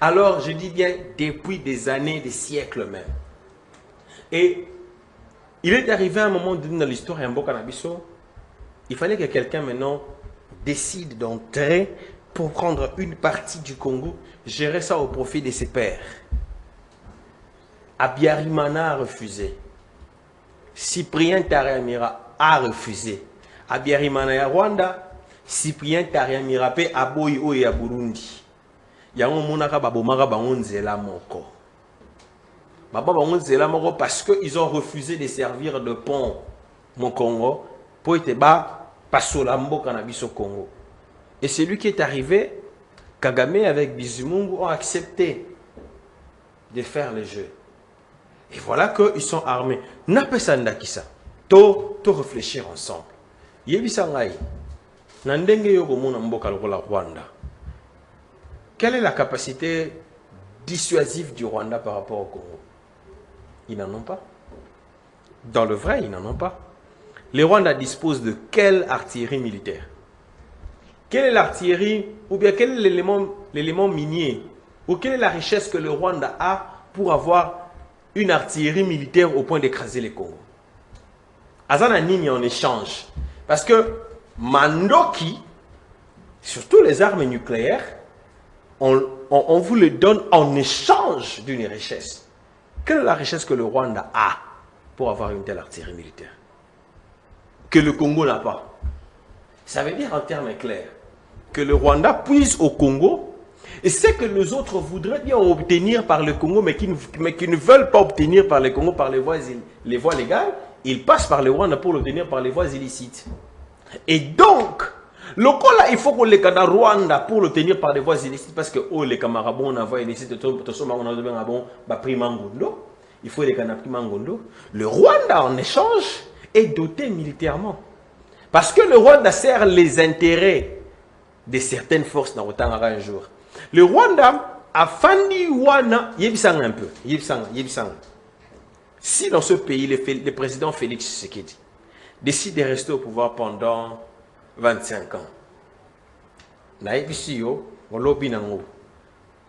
Alors, je dis bien depuis des années, des siècles même. Et il est arrivé un moment donné dans l'histoire, il fallait que quelqu'un maintenant décide d'entrer pour prendre une partie du Congo, gérer ça au profit de ses pairs. Abiyarimana a refusé. Cyprien Taréamira a refusé. Abiyarimana ya Rwanda, Cyprien Taréamirape aboyi o ya Burundi. Yango monaka babomaka bango nzela moko. Baba bango nzela moko parce que ils ont refusé de servir de pont mon Congo pour être ba pasola mboka na biso Congo. Et celui qui est arrivé, Kagame avec Bizimungu ont accepté de faire le jeu. Et voilà qu'ils sont armés. Napesanda kisa. To réfléchir ensemble. Yebisangai. Nandenge yoko mona mboka lokola Rwanda. Quelle est la capacité dissuasive du Rwanda par rapport au Congo? Ils n'en ont pas. Dans le vrai, ils n'en ont pas. Le Rwanda dispose de quelle artillerie militaire? Quelle est l'artillerie, ou bien quel est l'élément minier, ou quelle est la richesse que le Rwanda a pour avoir une artillerie militaire au point d'écraser les Congo? Azana Nini en échange. Parce que Mandoki, surtout les armes nucléaires, on vous les donne en échange d'une richesse. Quelle est la richesse que le Rwanda a pour avoir une telle artillerie militaire? Que le Congo n'a pas. Ça veut dire en termes clairs que le Rwanda puise au Congo et ce que les autres voudraient bien obtenir par le Congo, mais qui ne veulent pas obtenir par le Congo par les voies légales, ils passent par le Rwanda pour l'obtenir par les voies illicites. Et donc, le là, il faut qu'on les cadre Rwanda pour l'obtenir par des voies illicites parce que oh, les camarades on a voie illicite, il faut les canapés mangondo. Le Rwanda en échange est doté militairement parce que le Rwanda sert les intérêts de certaines forces dans le temps un jour. Le Rwanda a fandi wana yebisang un peu, yebisang. Si dans ce pays le président Félix Tshisekedi décide de rester au pouvoir pendant 25 ans, na yebisi yo olobi nango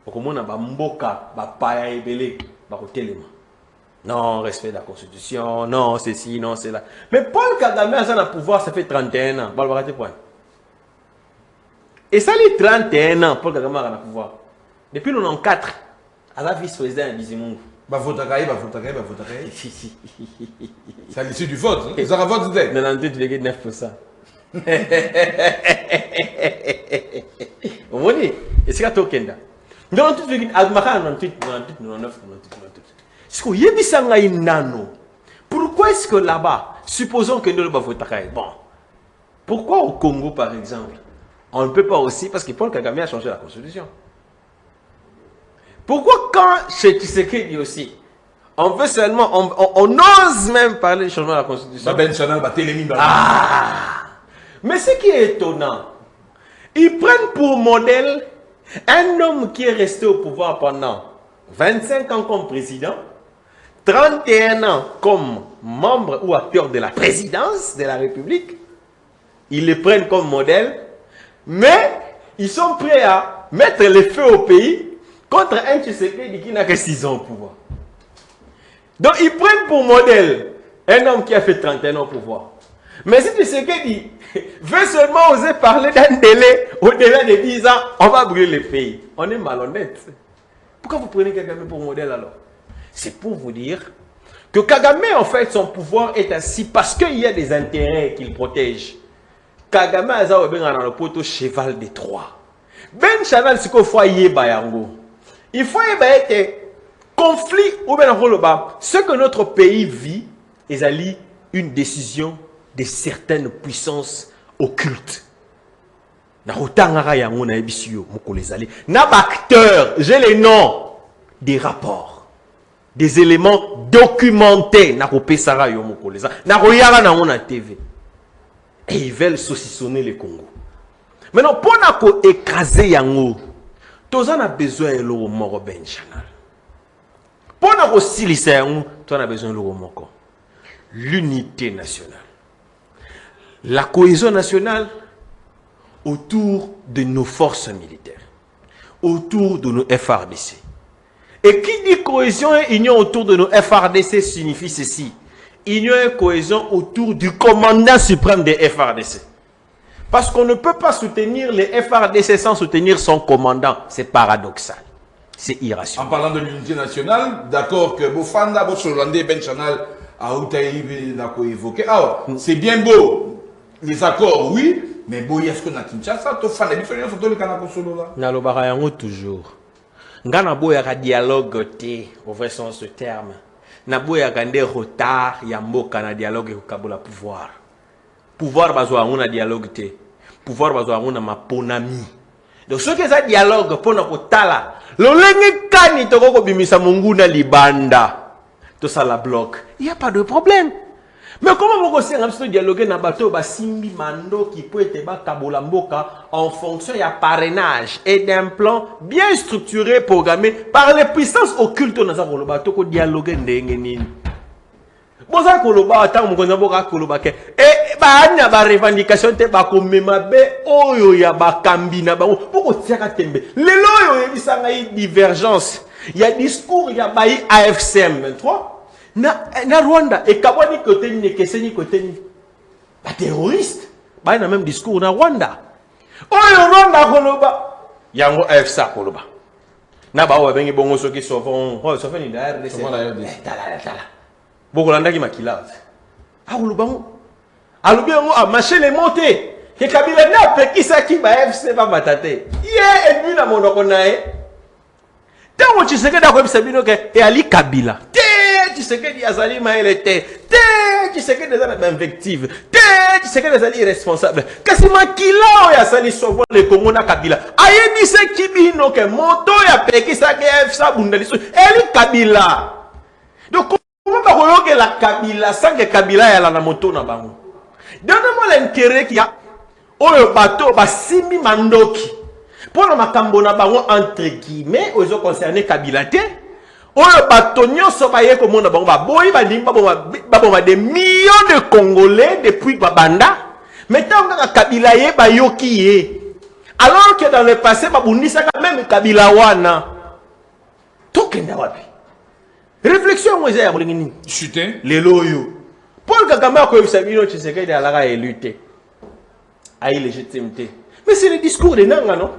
okomona ba mboka ba paya ebele ba kotelema. Non, respect de la Constitution, non, c'est ci, non, c'est là. Mais Paul Kagame a le pouvoir, ça fait 31 ans. Et ça, les 31 ans, Paul Kagame a le pouvoir. Depuis 94, à la vice-président de Bizimungu. C'est à l'issue du vote. Vous avez voté 98,9%. Vous voyez, et c'est ce qu'il y a. 98,9%. Pourquoi est-ce que là-bas, supposons que nous le votons, bon, pourquoi au Congo par exemple, on ne peut pas aussi, parce que Paul Kagame a changé la constitution. Pourquoi quand chez Tshisekedi aussi, on veut seulement, on ose même parler du changement de la constitution. Mais ce qui est étonnant, ils prennent pour modèle un homme qui est resté au pouvoir pendant 25 ans comme président, 31 ans comme membre ou acteur de la présidence de la République. Ils le prennent comme modèle, mais ils sont prêts à mettre le feu au pays contre un Tshisekedi qui n'a que 6 ans au pouvoir. Donc ils prennent pour modèle un homme qui a fait 31 ans au pouvoir. Mais si Tshisekedi veut seulement oser parler d'un délai au-delà de 10 ans, on va brûler le pays. On est malhonnête. Pourquoi vous prenez Kagame pour modèle alors? C'est pour vous dire que Kagame, en fait, son pouvoir est assis parce qu'il y a des intérêts qu'il protège. Kagame a dans le poteau cheval de Troie. Ben Chanel, c'est qu'il faut y bayango. Il faut y être conflit ou bien ce que notre pays vit est une décision de certaines puissances occultes. Na rotangara yango na ebisio mokolezali. Na acteurs, j'ai les noms des rapports, des éléments documentés. Na kopesara yo mokoleza. Na royara na on TV. Et ils veulent saucissonner le Congo. Maintenant, pour nous écraser yango, tous on a besoin de l'eau mort Ben Chanel. Pour nous silicier yango, tous on a besoin de l'eau mort. L'unité nationale, la cohésion nationale autour de nos forces militaires, autour de nos FRDC. Et qui dit cohésion et union autour de nos FRDC signifie ceci: union et cohésion autour du commandant suprême des FRDC. Parce qu'on ne peut pas soutenir les FRDC sans soutenir son commandant. C'est paradoxal. C'est irrationnel. En parlant de l'unité nationale, d'accord que Bofanda, Bossolande, Ben Chanel, c'est bien beau, les accords, oui, mais bon, est-ce qu'on a Kinshasa, tu fais la différence entre les Canadiens là? Nalobarango toujours. Ngana boya dialogue au vrai sens du terme. Naboya gande retard yamboka na dialogue au Kabola pouvoir. Pouvoir bazwa ngona dialogue te. Pouvoir bazwa ngona maponami. Donc ce que ça dialogue pona ko tala. Lolenge kani toko ko bimisa munguna libanda. Tout ça la bloque. Il n'y a pas de problème. Mais comment vous pouvez dialoguer dans bateau simbi mando qui peut être Kabola mboka en fonction d'un parrainage et d'un plan bien structuré, programmé par les puissances occultes dans le bateau pour dialoguer ndengeni. Boza koloba ata mukonza boka koloba ke et ba anya ba revendication te ba komema be oyo ya ba kambina ba poko tiaka tembe. Lelo yo yebisanga divergence. Il y a discours il y a ba AFCM 23 na Rwanda et kaboni côté ni keseni côté ni ba terroriste ba na même discours na Rwanda. Oyo Rwanda koloba yango AFC koloba. Na ba wa bengi bongo soki sovon ho sovon ni da RDC. Tala. Bokolanda ki makila. Ah ulubango. Alubango a marché les montées. Que Kabila na pekisa ki ba FC ba matate. Ye ennemi na monoko nae. Tango Tshisekedi akwebisa bino ke e ali Kabila. Tshisekedi azali maele te. Tshisekedi azali invective. Tshisekedi azali irresponsable. Kasi makila oya sali sovo le Congo na Kabila. Ayebise kibino ke moto ya pekisa ke FC bundaliso. Eli Kabila. Donc comment va que la Kabila sans que Kabila ait la moto na bango? Donnez-moi l'intérêt qu'il y a au bateau ba simi mandoki. Pour le makambo na bango entre guillemets, ils ont concerné Kabila te. Oyo batonyo so baye ko mona bango ba boyi ba limba ba des millions de Congolais depuis Babanda. Mais tant que Kabila ye ba yoki ye. Alors que dans le passé ba bundisa quand même Kabila wana. Tokenda wapi. Réflexion moi ya bolingini. Chuté. Lelo yo. Paul Kagame a ko Sabino Tshisekedi alaka éluté. Aïe légitimité. Mais c'est le discours de Nanga, non?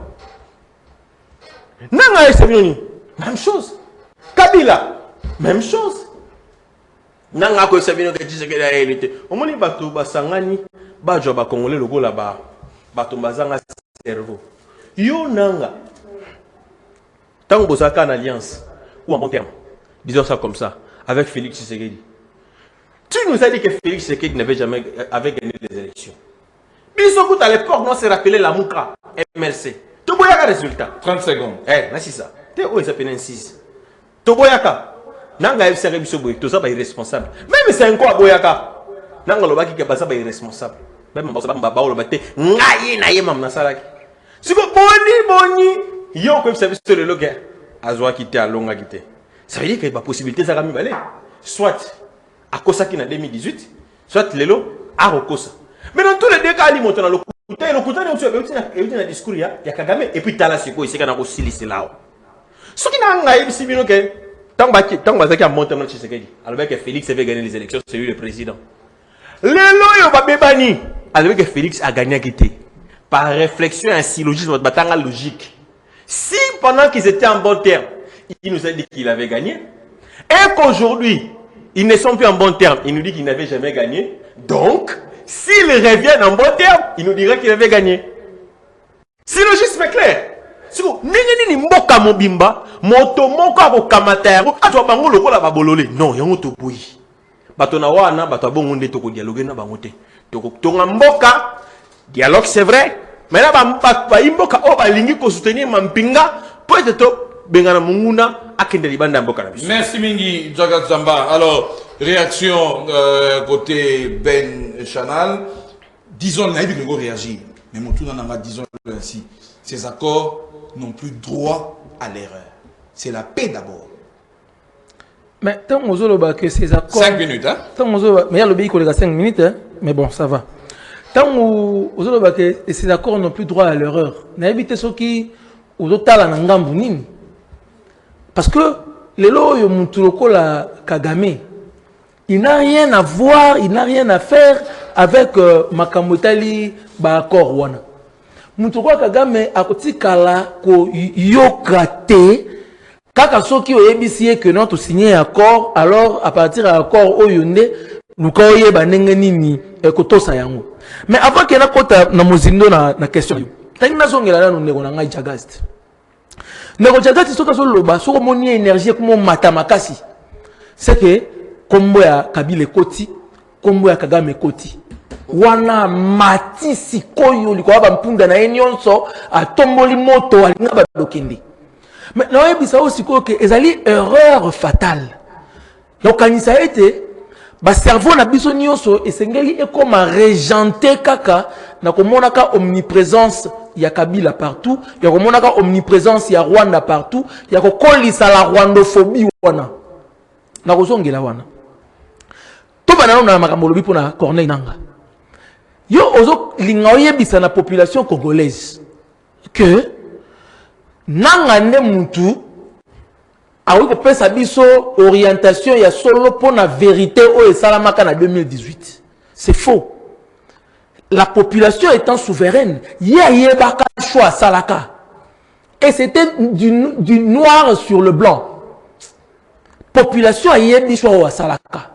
Nanga et Sabino, même chose. Kabila, même chose. Nanga ko Sabino Tshisekedi a éluté. Au moins bato basangani ba joba congolais logo là-bas. Bato bazanga cerveau. Yo Nanga. Tant que en alliance ou en bon terme. Disons ça comme ça avec Félix Tshisekedi. Tu nous as dit que Félix Tshisekedi n'avait jamais gagné les élections. Bissokout à l'époque, on s'est rappelé la Mouka, MLC. Toboyaka résultat. 30 secondes. Eh, c'est ça. T'es où ils s'appellent 6. Toboyaka. Nanga FCR Bissoboy, tout ça va irresponsable. Même c'est un quoi Boyaka. Nanga Loba qui est pas irresponsable. Même si on va le battre, ngaye naye mam nasalaki. Si vous boni, yo comme service sur le logo. Azwa quitté à longa quitté. Ça veut dire qu'il y a pas possibilité ça va aller. Soit à Kosaki en 2018, soit Lelo à Rokosa. Mais dans tous les deux cas, il monte dans le côté, il y a un discours, il y a Kagame, et puis Tala Siko, il y a aussi lycée là. Ce qui n'a pas été que tant que a monté dans Tshisekedi, alors que Félix avait gagné les élections, c'est lui le président. Le loyo va bébani, alors que Félix a gagné par réflexion et un syllogisme, votre bataille logique. Si pendant qu'ils étaient en bon terme, il nous a dit qu'il avait gagné, et qu'aujourd'hui, ils ne sont plus en bon terme, il nous dit qu'il n'avait jamais gagné, donc, s'il revient en bon terme, il nous dirait qu'il avait gagné. Si le juste est clair. Si vous n'avez pas mboka mobimba, moto moko ko kamatero, atwa bango lokola babolole. Non, yango to boyi. Bato na wana, bato bongo nde to ko dialoguer na bango te. To ko tonga mboka, dialogue c'est vrai. Mais là ba mboka o ba lingi ko soutenir mampinga, peut-être bengana munguna akende libanda mboka na biso. Merci Mingi Djaga Zamba. Alors, réaction côté Ben Chanal. Disons, on a vu qu'on réagir. Mais mon tour dans disons ainsi. Ces accords n'ont plus droit à l'erreur. C'est la paix d'abord. Mais tant que ces accords. 5 minutes, hein? Mais il y a le pays qui a 5 minutes, hein? Mais bon, ça va. Tant que ces accords n'ont plus droit à l'erreur. On a évité ceux qui ont parce que les lois la Kagame, il n'a rien à voir, il n'a rien à faire avec Makamotali Bakor Wana. Moutouko Kagame a côté kala ko yokate kaka soki oyebisi que non to signer accord, alors à partir de l'accord oyonde lukoye banenge nini ekotosa yango. Mais avant que na kota na mozindo na question tangi na zongela na ndeko na ngai Jagast. Ndeko Jagast soka so loba soko moni énergie comme matamakasi. C'est que kombo ya Kabila koti, kombo ya Kagame koti. Wana matisi koyo liko ba mpunda na enyonso atomboli moto alinga ba dokende. Mais là ebisa aussi que ezali erreur fatale. Donc kanisa été ba cerveau na biso nyonso esengeli e comme régenté kaka na komonaka omniprésence ya Kabila partout, ya komonaka omniprésence ya Rwanda partout, ya kokolisa la rwandophobie wana. Na kozongela wana. To banana na makambo lobi pona Corneille Nanga. Yo ozo lingaoye bisa na population congolaise que Nanga ne mutu a eu pesa biso orientation ya solo pour la vérité au salamaka na 2018. C'est faux. La population étant souveraine, yé baka choix salaka. Et c'était du noir sur le blanc. Population a yé choix salaka.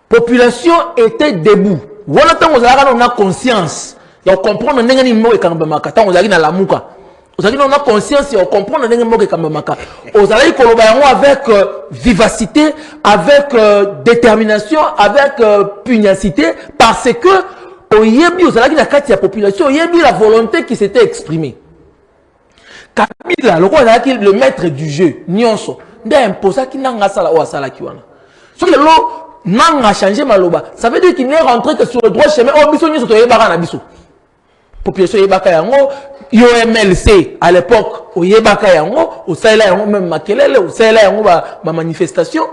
Population était debout. Voilà tant on a conscience. On comprend que nous avons conscience. Tant on a la mouka. On a conscience et on comprend que nous avons avec vivacité, avec détermination, avec pugnacité, parce que on y a mis la population, il y a mis la volonté qui s'était exprimée. Kabila, le maître du jeu, Nyonso, il a imposé qu'il n'a pas sala kiwana. Ce que l'eau n'a changé maloba, ça veut dire qu'il n'est rentré que sur le droit chemin. Oh, biso nyonso to yebara na biso. population yebaka yango UMLC à l'époque au yebaka yango au Sahela yango même makelele au Sahela yango ba manifestation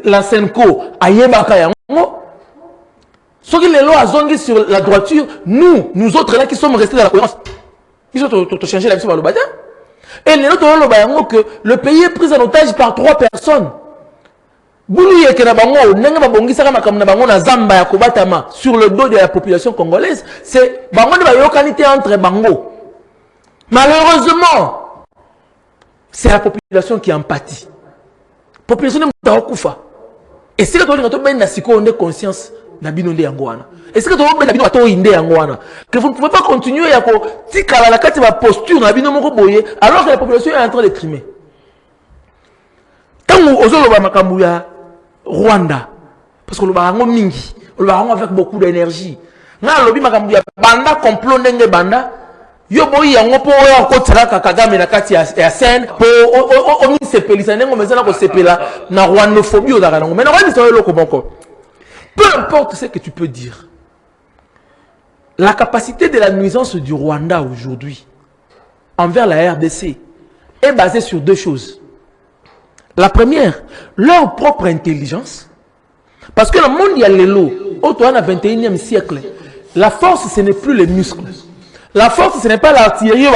la Senko a yebaka yango ce qui les lois azongi sur la droiture nous autres là qui sommes restés dans la cohérence ils ont changé la vie par le bâtiment et les autres lois yango que le pays est pris en otage par 3 personnes. Sur le dos de la population congolaise, c'est entre bango. Malheureusement, c'est la population qui en pâtit. La population et c'est que tu as une conscience est-ce que tu que vous ne pouvez pas continuer à la posture alors que la population est en train de trimer. Quand vous Rwanda, parce que le barango mingi, le barango avec beaucoup d'énergie. Na lobi makambu ya banda complot ndenge banda. Yo boyi yango po ya ko tsaka Kagame na kati ya scène po o mi sepelisa ndengo mezana ko sepela na rwandophobie odaka nango. Mais na rwanda so loko boko. Peu importe ce que tu peux dire. La capacité de la nuisance du Rwanda aujourd'hui envers la RDC est basée sur 2 choses. La première, leur propre intelligence. Parce que le monde, il y a les lots. Au 21e siècle, la force, ce n'est plus les muscles. La force, ce n'est pas l'artillerie.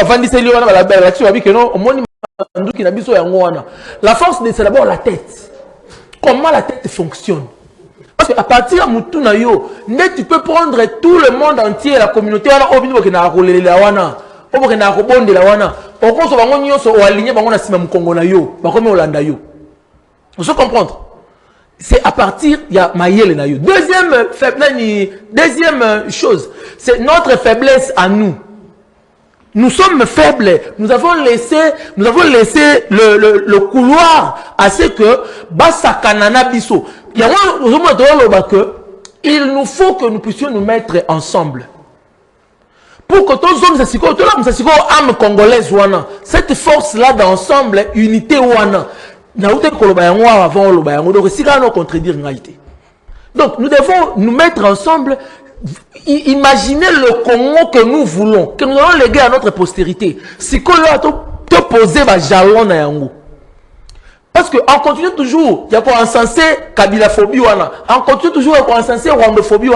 La force, c'est d'abord la tête. Comment la tête fonctionne. Parce qu'à partir de Moutunayo, tu peux prendre tout le monde entier, la communauté, vous pouvez comprendre? C'est à partir il y a Maïel et Nayo. Deuxième chose, c'est notre faiblesse à nous. Nous sommes faibles. Nous avons laissé le couloir à ce que Bassa Kanana Bisso. Il nous faut que nous puissions nous mettre ensemble. Pour que tous les hommes, âme congolaise, cette force-là d'ensemble, unité, donc nous devons nous mettre ensemble, imaginer le Congo que nous voulons, que nous allons léguer à notre postérité. Si qu'on a te poser un jalon à yango. Parce qu'on continue toujours, il y a quoi encensé Kabila-phobie, on continue toujours à encenser Rwandophobie.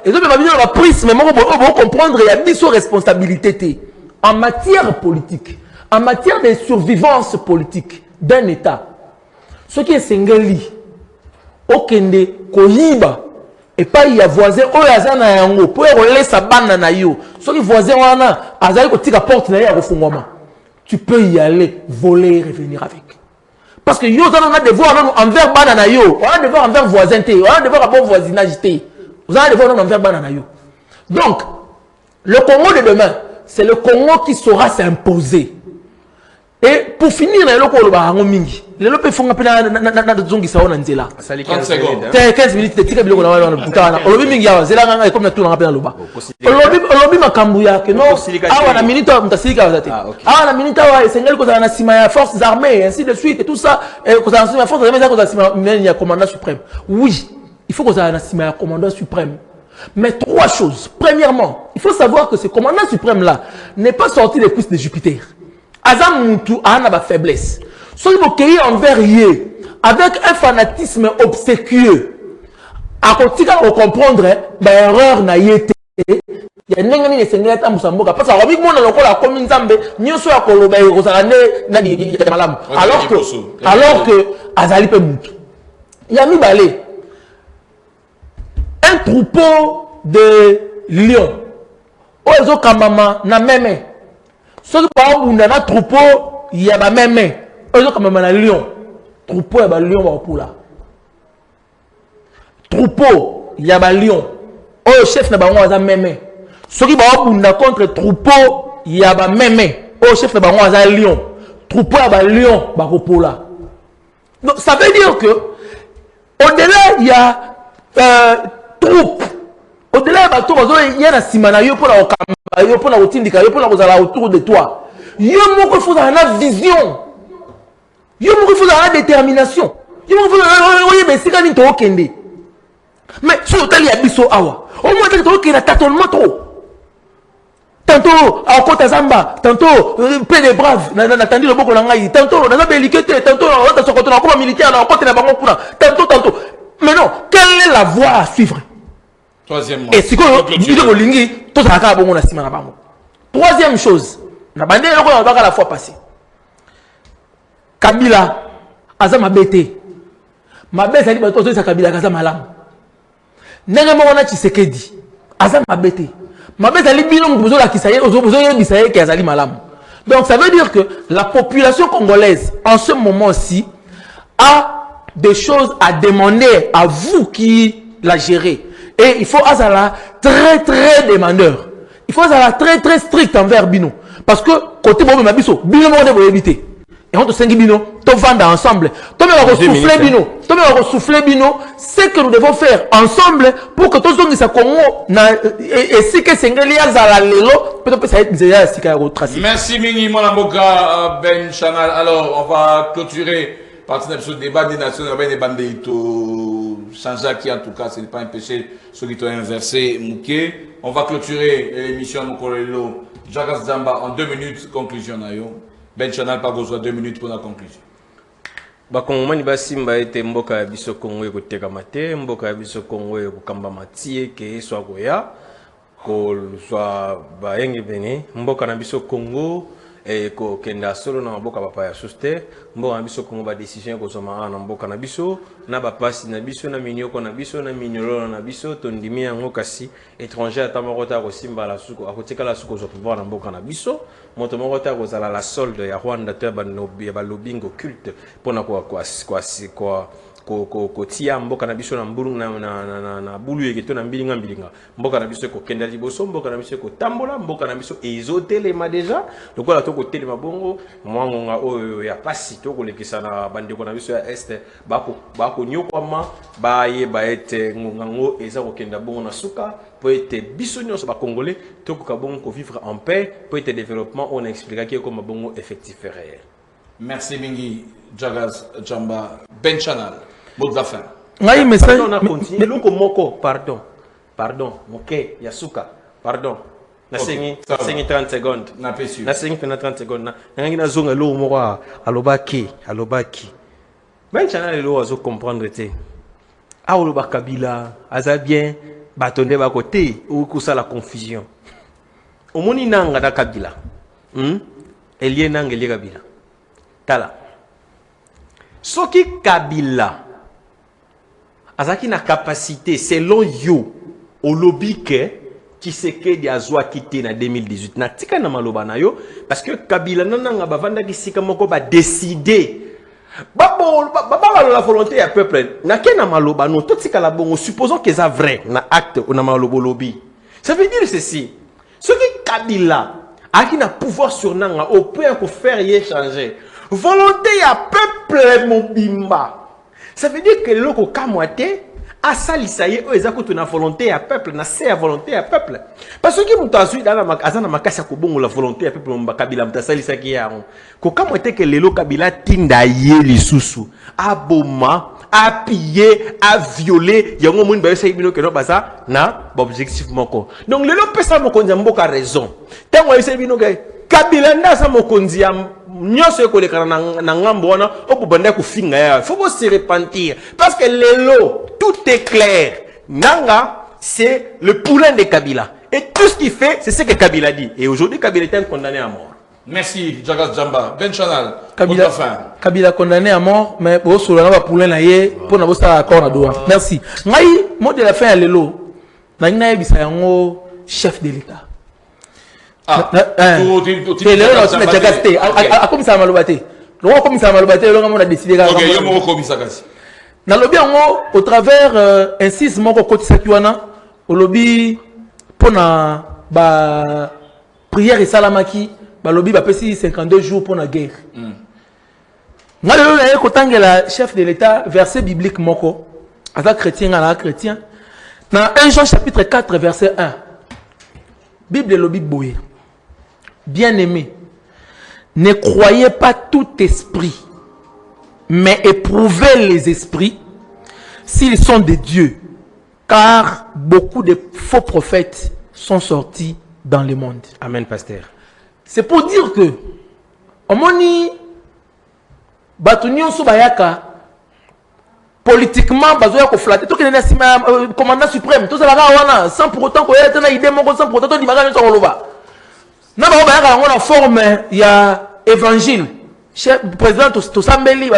Et donc, on va prisme, mais on va comprendre, il y a des responsabilités en matière politique, en matière de survivance politique d'un État. Ce qui est Sengeli, Okende, Koyiba, et pas il y a voisin, Oyazana Yango, pour laisser sa banane na yo. Ce qui est voisin, Azaï, Kotika porte na ya refungoma. Tu peux y aller, voler et revenir avec. Parce que yo, on a des devoirs envers banana yo, on a des devoirs envers voisin, on a des devoirs à bon voisinage. Vous avez des devoirs envers banana yo. Donc, le Congo de demain, c'est le Congo qui saura s'imposer. Et pour finir, les locaux, les locaux font un peu de zongi ça on a 30 secondes. 15 minutes de tika biloko na wana putana. Olobi mingi ya zela nganga comme na tout na rapena loba. Olobi makambu ya que non. Awa na minute mtasika wazate. Awa na minute wa Sengeli ko na sima ya forces armées ainsi de suite et tout ça ko na sima forces armées ko na sima ya commandant suprême. Oui, il faut ko na sima ya commandant suprême. Mais 3 choses. Premièrement, il faut savoir que ce commandant suprême là n'est pas sorti des cuisses de Jupiter. Azam Moutou a une faiblesse. Soit il faut envers Yé, avec un fanatisme obséquieux, à continuer à comprendre, l'erreur n'a été. Il y a une des Seigneurs à Moussamboka. Parce que la commune Zambé, nous sommes à Koloba et Rosalane, alors que Azali Moutou. Il y a mis balé. Un troupeau de lions. Ozo Kamama n'a même. Ceux qui parlent d'un troupeau, il y a même. Eux comme un lion. Troupeau, il y a un lion pour là. Troupeau, il y a un lion. Oh, chef n'a pas un même. Ceux qui parlent contre troupeau, il y a un même. Oh, chef n'a pas un lion. Troupeau, il y a un lion pour là. Donc, ça veut dire que, au-delà, il y a troupe. Au-delà, il y a un simanayo pour la pour la routine, pour la autour de toi. Il faut avoir une vision. Il faut avoir une détermination. Il faut avoir une vision. Mais sur le tel, il y a biso awa. Au moins, tu as tâtonnement trop. tantôt à côté Zamba, tantôt paix des braves, n'attendez le beaucoup langai, tantôt dans la belliquette, tantôt on a son côté comme militaire, on côté la banque pour tantôt. Mais non, quelle est la voie à suivre? Troisièmement. Et si quoi, il dit Lingi, tout ça a bon la semaine avant. Troisième chose, na bande on va la fois passée. Kabila, Azama Bété. Ma bête a dit que ça Kabila Kaza Malam. N'est-ce pas Tshisekedi? Azama Bété. Ma bête a dit que vous avez dit que Azali Malam. Donc ça veut dire que la population congolaise, en ce moment-ci, a des choses à demander à vous qui la gérez. Et il faut être très demandeur. Il faut être très strict envers Bino. Parce que côté Bobo Mabiso, Bino va éviter. Et on te sent Bino, on vend ensemble. On va souffler Bino. On va souffler Bino. C'est que nous devons faire ensemble pour que tous les gens et si que c'est merci Mingi Monamoka Ben Chanal. Alors on va clôturer partenaire sur le débat des nations des bandits Sanjaki en tout cas ce n'est pas un péché celui qui a inversé Mouké. On va clôturer l'émission Mokolelo Jagas Zamba en 2 minutes conclusion nayo. Ben Chanal pas besoin 2 minutes pour la conclusion. Bakongomani basimba ete mboka ya biso Kongo ekoteka mate, mboka ya biso Kongo ekokamba matie ke swa koya ko swa baenge bene, mboka na biso Kongo ko kenda solo na mboka papa ya suste, mboka na biso Kongo ba décision ko soma na mboka na biso, na ba pasi na biso na minyoko na biso na minyolo na biso tondimi yango kasi étranger atamokota ko simba la suko akotika la suko zo pouvoir na mboka na biso. Moto moko ta kozala la solde ya Rwanda te ba lobbying occulte pona ko tia mboka na biso na mbulu na bulu yeketo na mbilinga mboka na biso ko kenda liboso mboka na biso ko tambola mboka na biso ezotelema déjà lokola to ko telema bongo mwangonga oyo ya pasi to ko lekisa na bandeko na biso ya este bako nyokwama baye baete ngongango eza ko kenda bongo na suka pour être biso nyonso ba congolais to ko kabongo ko vivre en paix pour être développement on expliquera que comme bongo effectif réel. Merci Mingi Jagas Jamba Ben Chanal. Mot de la fin. Ngai message on a continué loko moko pardon OK Yasuka pardon na sengi 30 secondes na pesu na sengi 30 secondes na ngi na zonga lo moko alobaki Ben Chanal lo azo comprendre te aloba Kabila aza bien batonde ba côté ou kusa la confusion omoni nanga da Kabila elie nanga elie Kabila tala soki Kabila azaki na capacité selon yo au lobby que Tshisekedi azwa quitté na 2018 na tika na maloba na yo parce que Kabila nananga bavanda kisika moko ba décider ba la volonté ya peuple na kena maloba no to tika la bongo supposons que ça vrai na acte na malobo lobby ça veut dire ceci ce qui Kabila a qui na pouvoir sur nanga au point pour faire y changer volonté ya peuple mobimba. Ça veut dire que le Kamwate a salisaye eux ezako na volonté à peuple na c'est à volonté à peuple parce que mutazu dans la azana makasa ko bongo la volonté à peuple mba Kabila mtasalisa ki ya ko Kamwate que lelo Kabila tinda ye lisusu aboma a piller a violer yango mun ba yesa bino ke no basa na objectif moko donc lelo pesa moko nzamboka raison tango yesa bino ke Kabila ndasa mokonzi ya nyonso ekolekana na ngambo wana okubanda kufinga ya faut se repentir parce que lelo tout est clair nanga c'est le poulain de Kabila et tout ce qu'il fait c'est ce que Kabila dit et aujourd'hui Kabila est condamné à mort. Merci Jagas Jamba Ben Chanal. Kabila condamné à mort mais au solo na ba poulain na ye pour na bosa accord na doa. Merci ngai mot de la fin ya lelo na ngina yebisa yango chef de l'état. Comme ça au travers insiste mon côté sakiwana au lobby pour na ba prière et salamaki ba lobby ba pesi 52 jours pour la guerre. Ngalo na ko tangela chef de l'état verset biblique moko ata chrétien à la chrétien dans 1 Jean chapitre 4 verset 1 Bible lobby boye. Bien-aimés, ne croyez pas tout esprit, mais éprouvez les esprits s'ils sont de Dieu, car beaucoup de faux prophètes sont sortis dans le monde. Amen, pasteur. C'est pour dire que, au moni, Batunion Sobayaka, politiquement, bazoya ko flatter. Tout qui est commandant suprême, tout ça là, sans pour autant qu'on ait une idée, sans pour autant qu'on ait une idée. Non, on a forme, il y a évangile. Le président Tossambeli,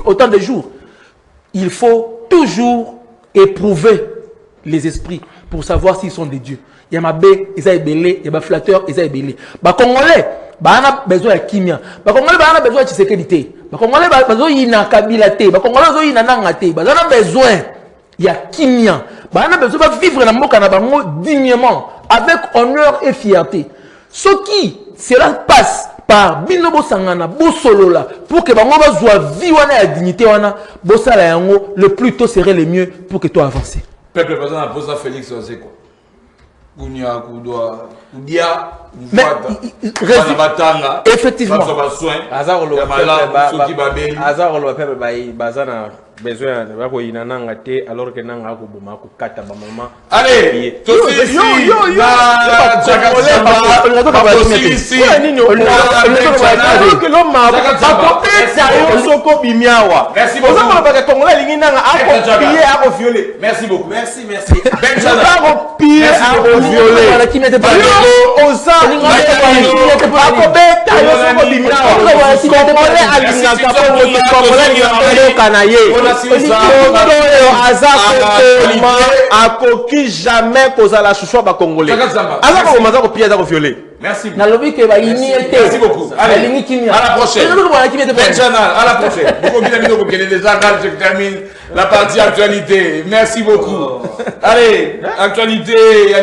autant de jours. Il faut toujours éprouver les esprits pour savoir s'ils sont des dieux. Il y a Mabé, ils ont belé, il y a flatteur, ils ont belé. Les Congolais, ils ont besoin de kimia. Les Congolais, ils ont besoin de sécurité. Les Congolais, ils ont besoin de kabilate. Les Congolais, ils ont besoin de nangate. Ils ont besoin de kimia. Ils ont besoin de vivre dans le monde dignement, avec honneur et fierté. Ce qui, cela passe par Binobo Sangana, Bosolola, pour que bango bazwa vie wana la dignité wana, bosala yango, le plus tôt serait le mieux pour que toi avances. Peuple président a posé Félix, c'est quoi? Kounia, Koudoa, Koudia, mais effectivement, Azar le peuple bazana besoin de nangate alors que nanga ko boma ko kata ba maman. Allez, yo merci beaucoup. Merci. Akoki jamais causa la chouchou ba congolais. Merci. Merci beaucoup. Allez, à la prochaine. À la prochaine. Je termine la partie actualité. Merci beaucoup. Allez, actualité.